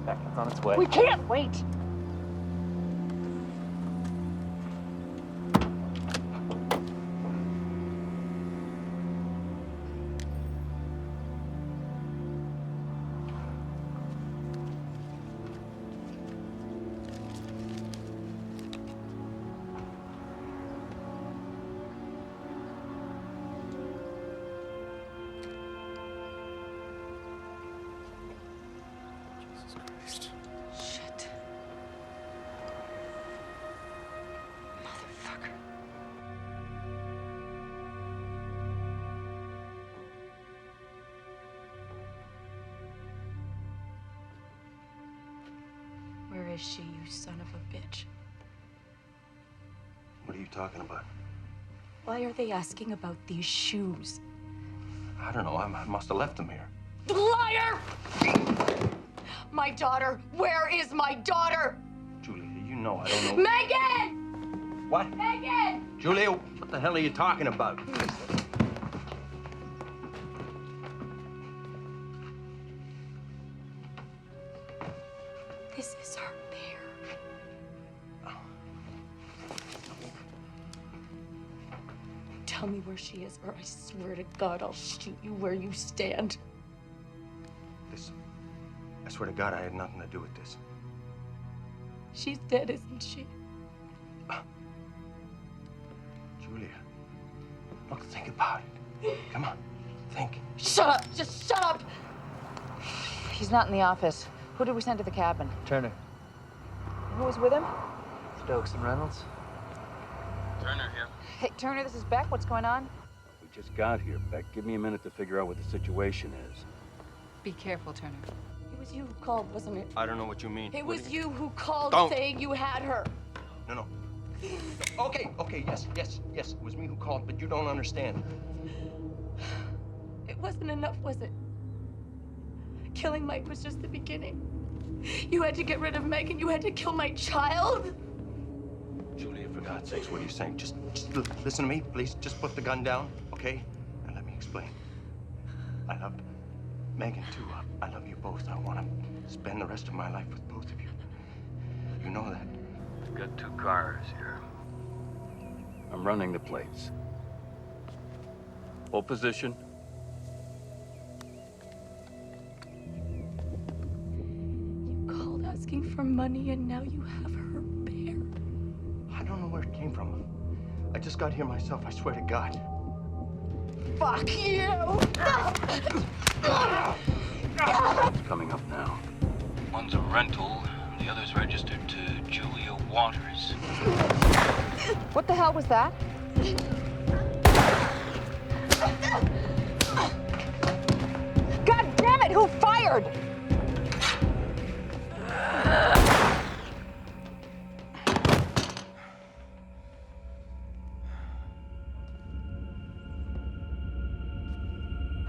It's on its way. We can't wait. Shit. Motherfucker. Where is she, you son of a bitch? What are you talking about? Why are they asking about these shoes? I don't know. I must have left them here. Liar! My daughter! Where is my daughter? Julia, you know I don't know. Megan! What? Megan! Julia, what the hell are you talking about? This is our bear. Tell me where she is, or I swear to God I'll shoot you where you stand. Listen, I swear to God I had nothing to do with this. She's dead, isn't she? Julia, look, think about it. Come on, think. Shut up! Just shut up! He's not in the office. Who did we send to the cabin? Turner. Who was with him? Stokes and Reynolds. Turner here. Hey, Turner, this is Beck. What's going on? We just got here, Beck. Give me a minute to figure out what the situation is. Be careful, Turner. It was you who called, wasn't it? I don't know what you mean. It was you who called Don't. saying you had her. No. Okay, yes. It was me who called, but you don't understand. It wasn't enough, was it? Killing Mike was just the beginning. You had to get rid of Megan. You had to kill my child. Julia, for God's sakes, what are you saying? Just listen to me, please. Just put the gun down, okay? And let me explain. I love Megan, too. I love you both. I want to spend the rest of my life with both of you. You know that. We've got 2 cars here. I'm running the plates. Hold position. You called asking for money, and now you have her bear. I don't know where it came from. I just got here myself, I swear to God. Fuck you! It's coming up now. One's a rental, and the other's registered to Julia Waters. What the hell was that? God damn it! Who fired?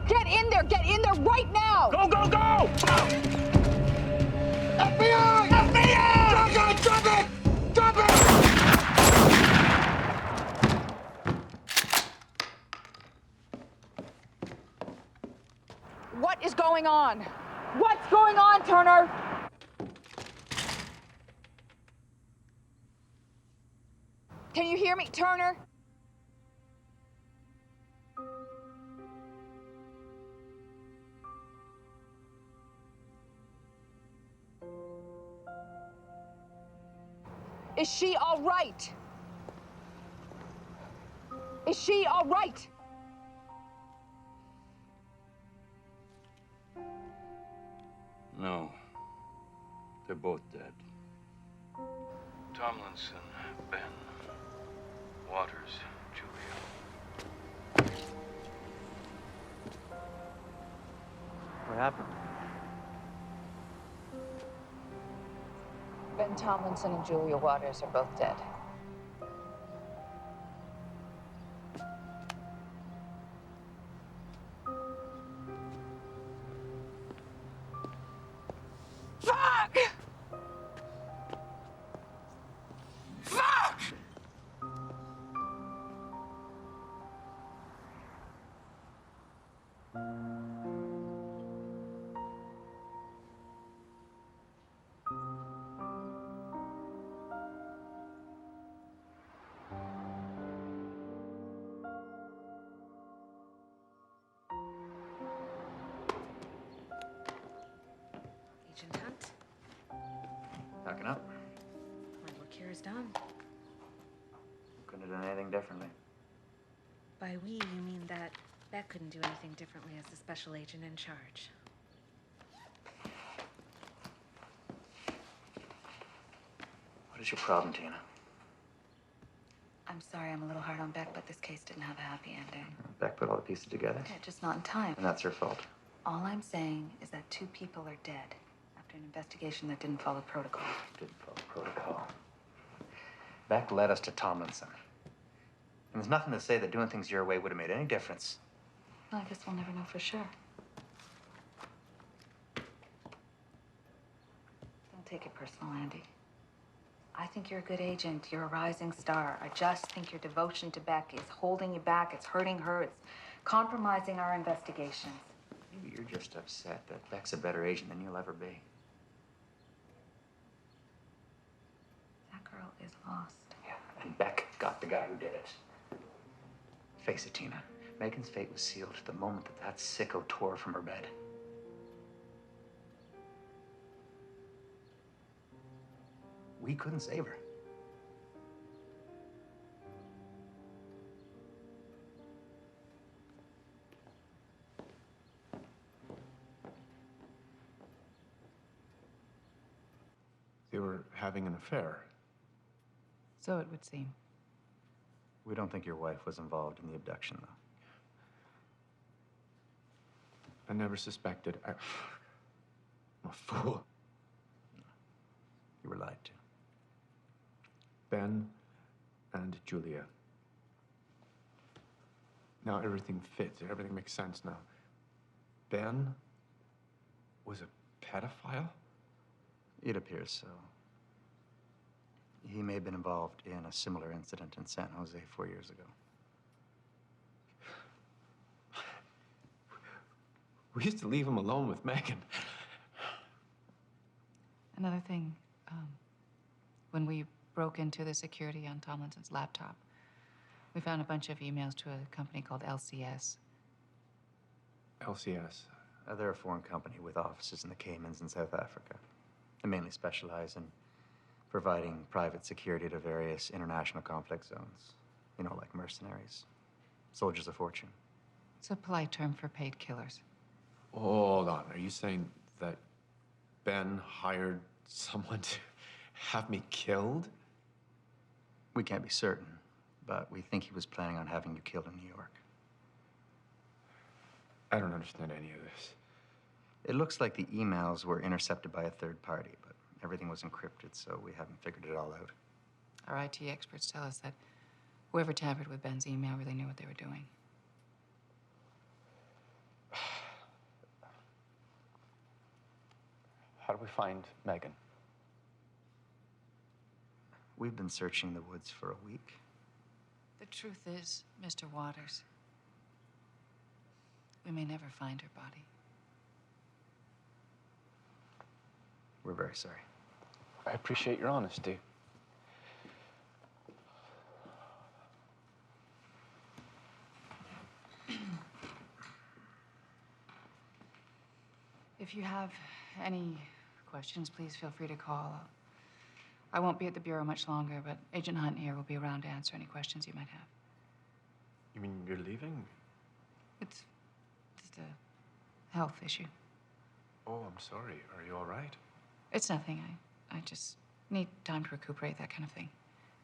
Get in there! Get in there right now! Go! FBI! Drop it! What is going on? What's going on, Turner? Can you hear me, Turner? Is she all right? Is she all right? No. They're both dead. Tomlinson, Ben, Waters, Julia. What happened? Ben Tomlinson and Julia Waters are both dead. Fuck! Fuck! Agent Hunt, Packing up. my work here is done. Couldn't have done anything differently. By we, you mean that Beck couldn't do anything differently as the special agent in charge. What is your problem, Tina? I'm sorry I'm a little hard on Beck, but this case didn't have a happy ending. Beck put all the pieces together, Yeah, just not in time. and that's her fault. All I'm saying is that 2 people are dead after an investigation that didn't follow protocol. Didn't follow protocol. Beck led us to Tomlinson. And there's nothing to say that doing things your way would have made any difference. Well, I guess we'll never know for sure. Don't take it personal, Andy. I think you're a good agent. You're a rising star. I just think your devotion to Beck is holding you back. It's hurting her. It's compromising our investigations. Maybe you're just upset that Beck's a better agent than you'll ever be. That girl is lost. Yeah, and Beck got the guy who did it. Face it, Tina. Megan's fate was sealed the moment that sicko tore from her bed. We couldn't save her. They were having an affair. So it would seem. We don't think your wife was involved in the abduction, though. I never suspected. I'm a fool. You were lied to. Ben and Julia. Now everything fits. Everything makes sense now. Ben was a pedophile? It appears so. He may have been involved in a similar incident in San Jose 4 years ago. We used to leave him alone with Megan. Another thing, when we broke into the security on Tomlinson's laptop, we found a bunch of emails to a company called LCS. LCS? They're a foreign company with offices in the Caymans and South Africa. They mainly specialize in providing private security to various international conflict zones. You know, like mercenaries, soldiers of fortune. It's a polite term for paid killers. Hold on. Are you saying that Ben hired someone to have me killed? We can't be certain, but we think he was planning on having you killed in New York. I don't understand any of this. It looks like the emails were intercepted by a third party, but everything was encrypted, so we haven't figured it all out. Our IT experts tell us that whoever tampered with Ben's email really knew what they were doing. How do we find Megan? We've been searching the woods for a week. The truth is, Mr. Waters, we may never find her body. We're very sorry. I appreciate your honesty. If you have any questions, please feel free to call. I won't be at the Bureau much longer, but Agent Hunt here will be around to answer any questions you might have. You mean you're leaving? It's just a health issue. Oh, I'm sorry. Are you all right? It's nothing. I just need time to recuperate, that kind of thing.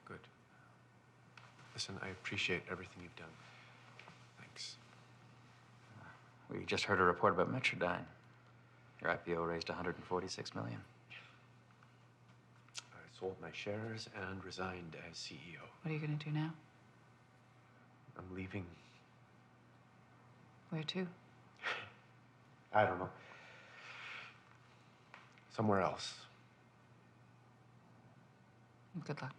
Good. Listen, I appreciate everything you've done. Thanks. We just heard a report about Metrodyne. Your IPO raised $146 million. I sold my shares and resigned as CEO. What are you going to do now? I'm leaving. Where to? I don't know. Somewhere else. Good luck.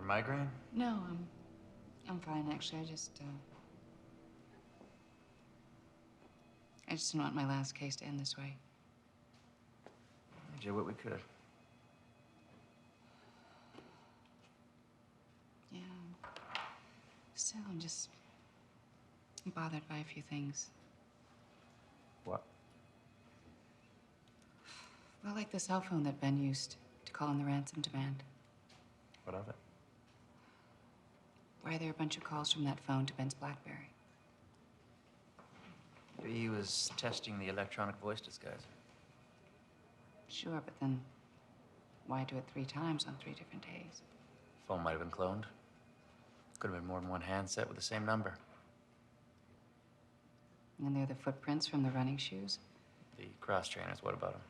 migraine? No, I'm fine, actually. I just didn't want my last case to end this way. We did what we could. Yeah. Still, I'm bothered by a few things. What? Well, like the cell phone that Ben used to call in the ransom demand. What of it? Why are there a bunch of calls from that phone to Ben's BlackBerry? Maybe he was testing the electronic voice disguiser. Sure, but then why do it 3 times on 3 different days? Phone might have been cloned. Could have been more than one handset with the same number. And there are the footprints from the running shoes. The cross trainers, what about them?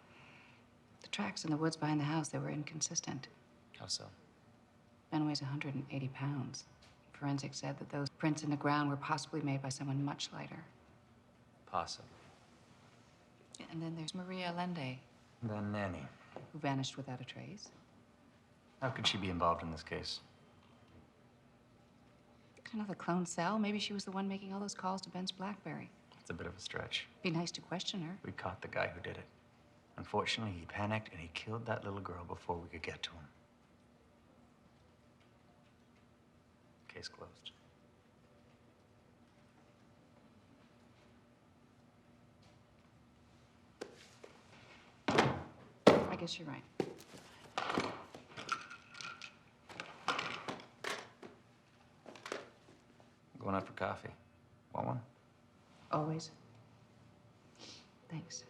The tracks in the woods behind the house, they were inconsistent. How so? Ben weighs 180 pounds. Forensics said that those prints in the ground were possibly made by someone much lighter. Possible. And then there's Maria Allende, The nanny. who vanished without a trace. How could she be involved in this case? Another clone cell? Maybe she was the one making all those calls to Ben's BlackBerry. It's a bit of a stretch. Be nice to question her. We caught the guy who did it. Unfortunately, he panicked and he killed that little girl before we could get to him. Case closed. I guess you're right. Going out for coffee. Want one? Always. Thanks.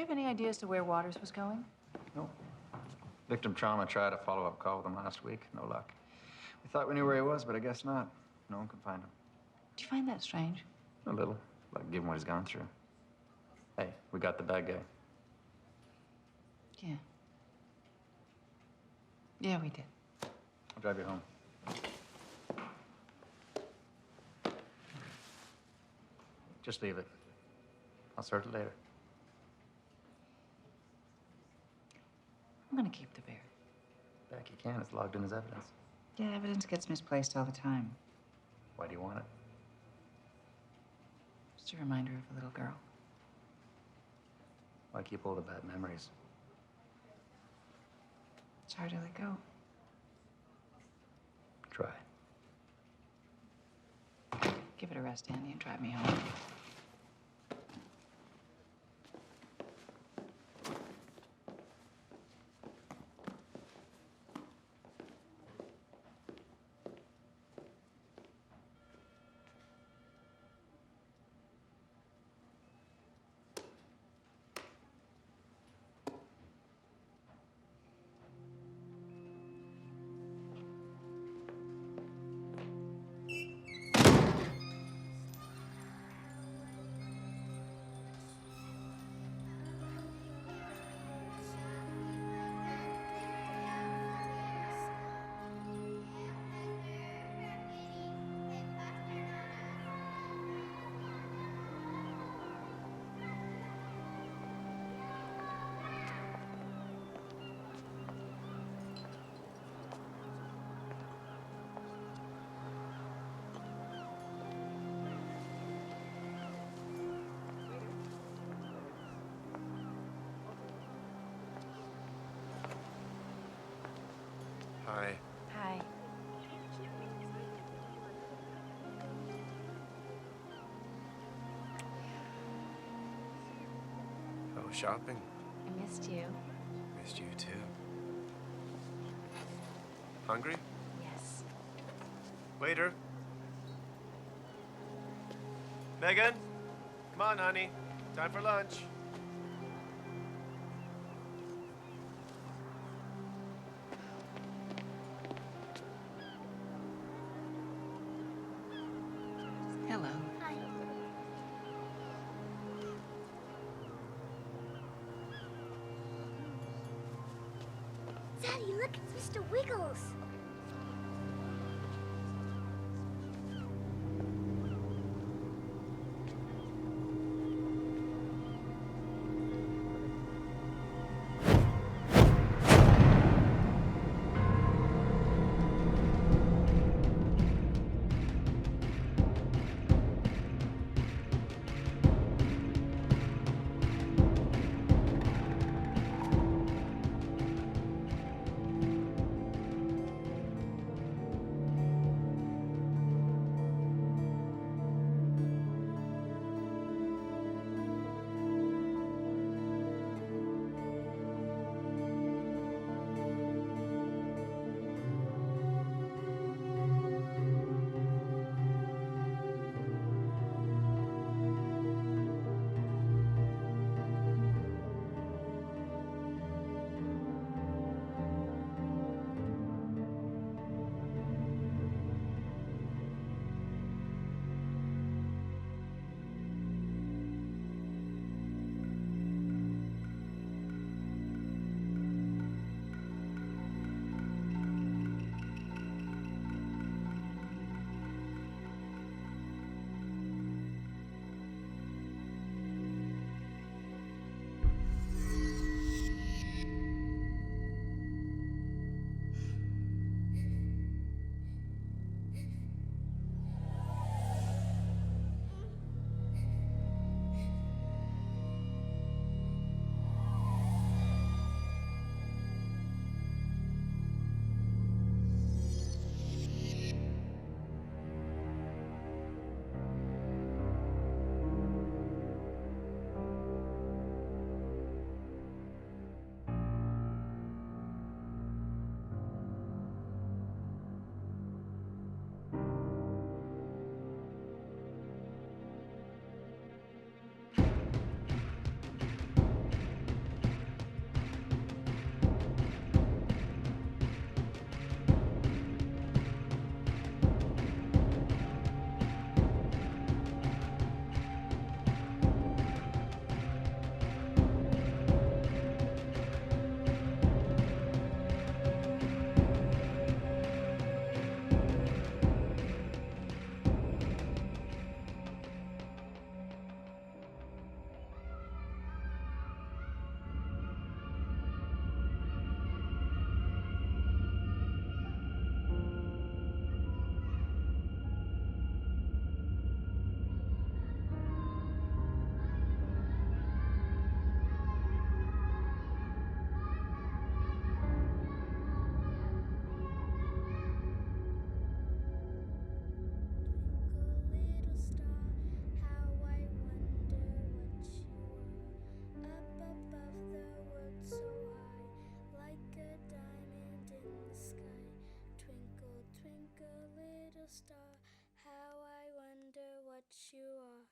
have any idea as to where Waters was going? No. Victim trauma tried a follow-up call with him last week. No luck. We thought we knew where he was, but I guess not. No one can find him. Do you find that strange? A little, like given what he's gone through. Hey, we got the bad guy. Yeah. Yeah, we did. I'll drive you home. Just leave it. I'll sort it later. I'm gonna keep the bear. Beck, you can. It's logged in as evidence. Yeah, evidence gets misplaced all the time. Why do you want it? Just a reminder of a little girl. Why keep all the bad memories? It's hard to let go. Try. Give it a rest, Andy, and drive me home. Hi. Hi. How was shopping? I missed you. Missed you too. Hungry? Yes. Waiter. Megan? Come on, honey. Time for lunch. Hello. Hi. Daddy, look, it's Mr. Wiggles. you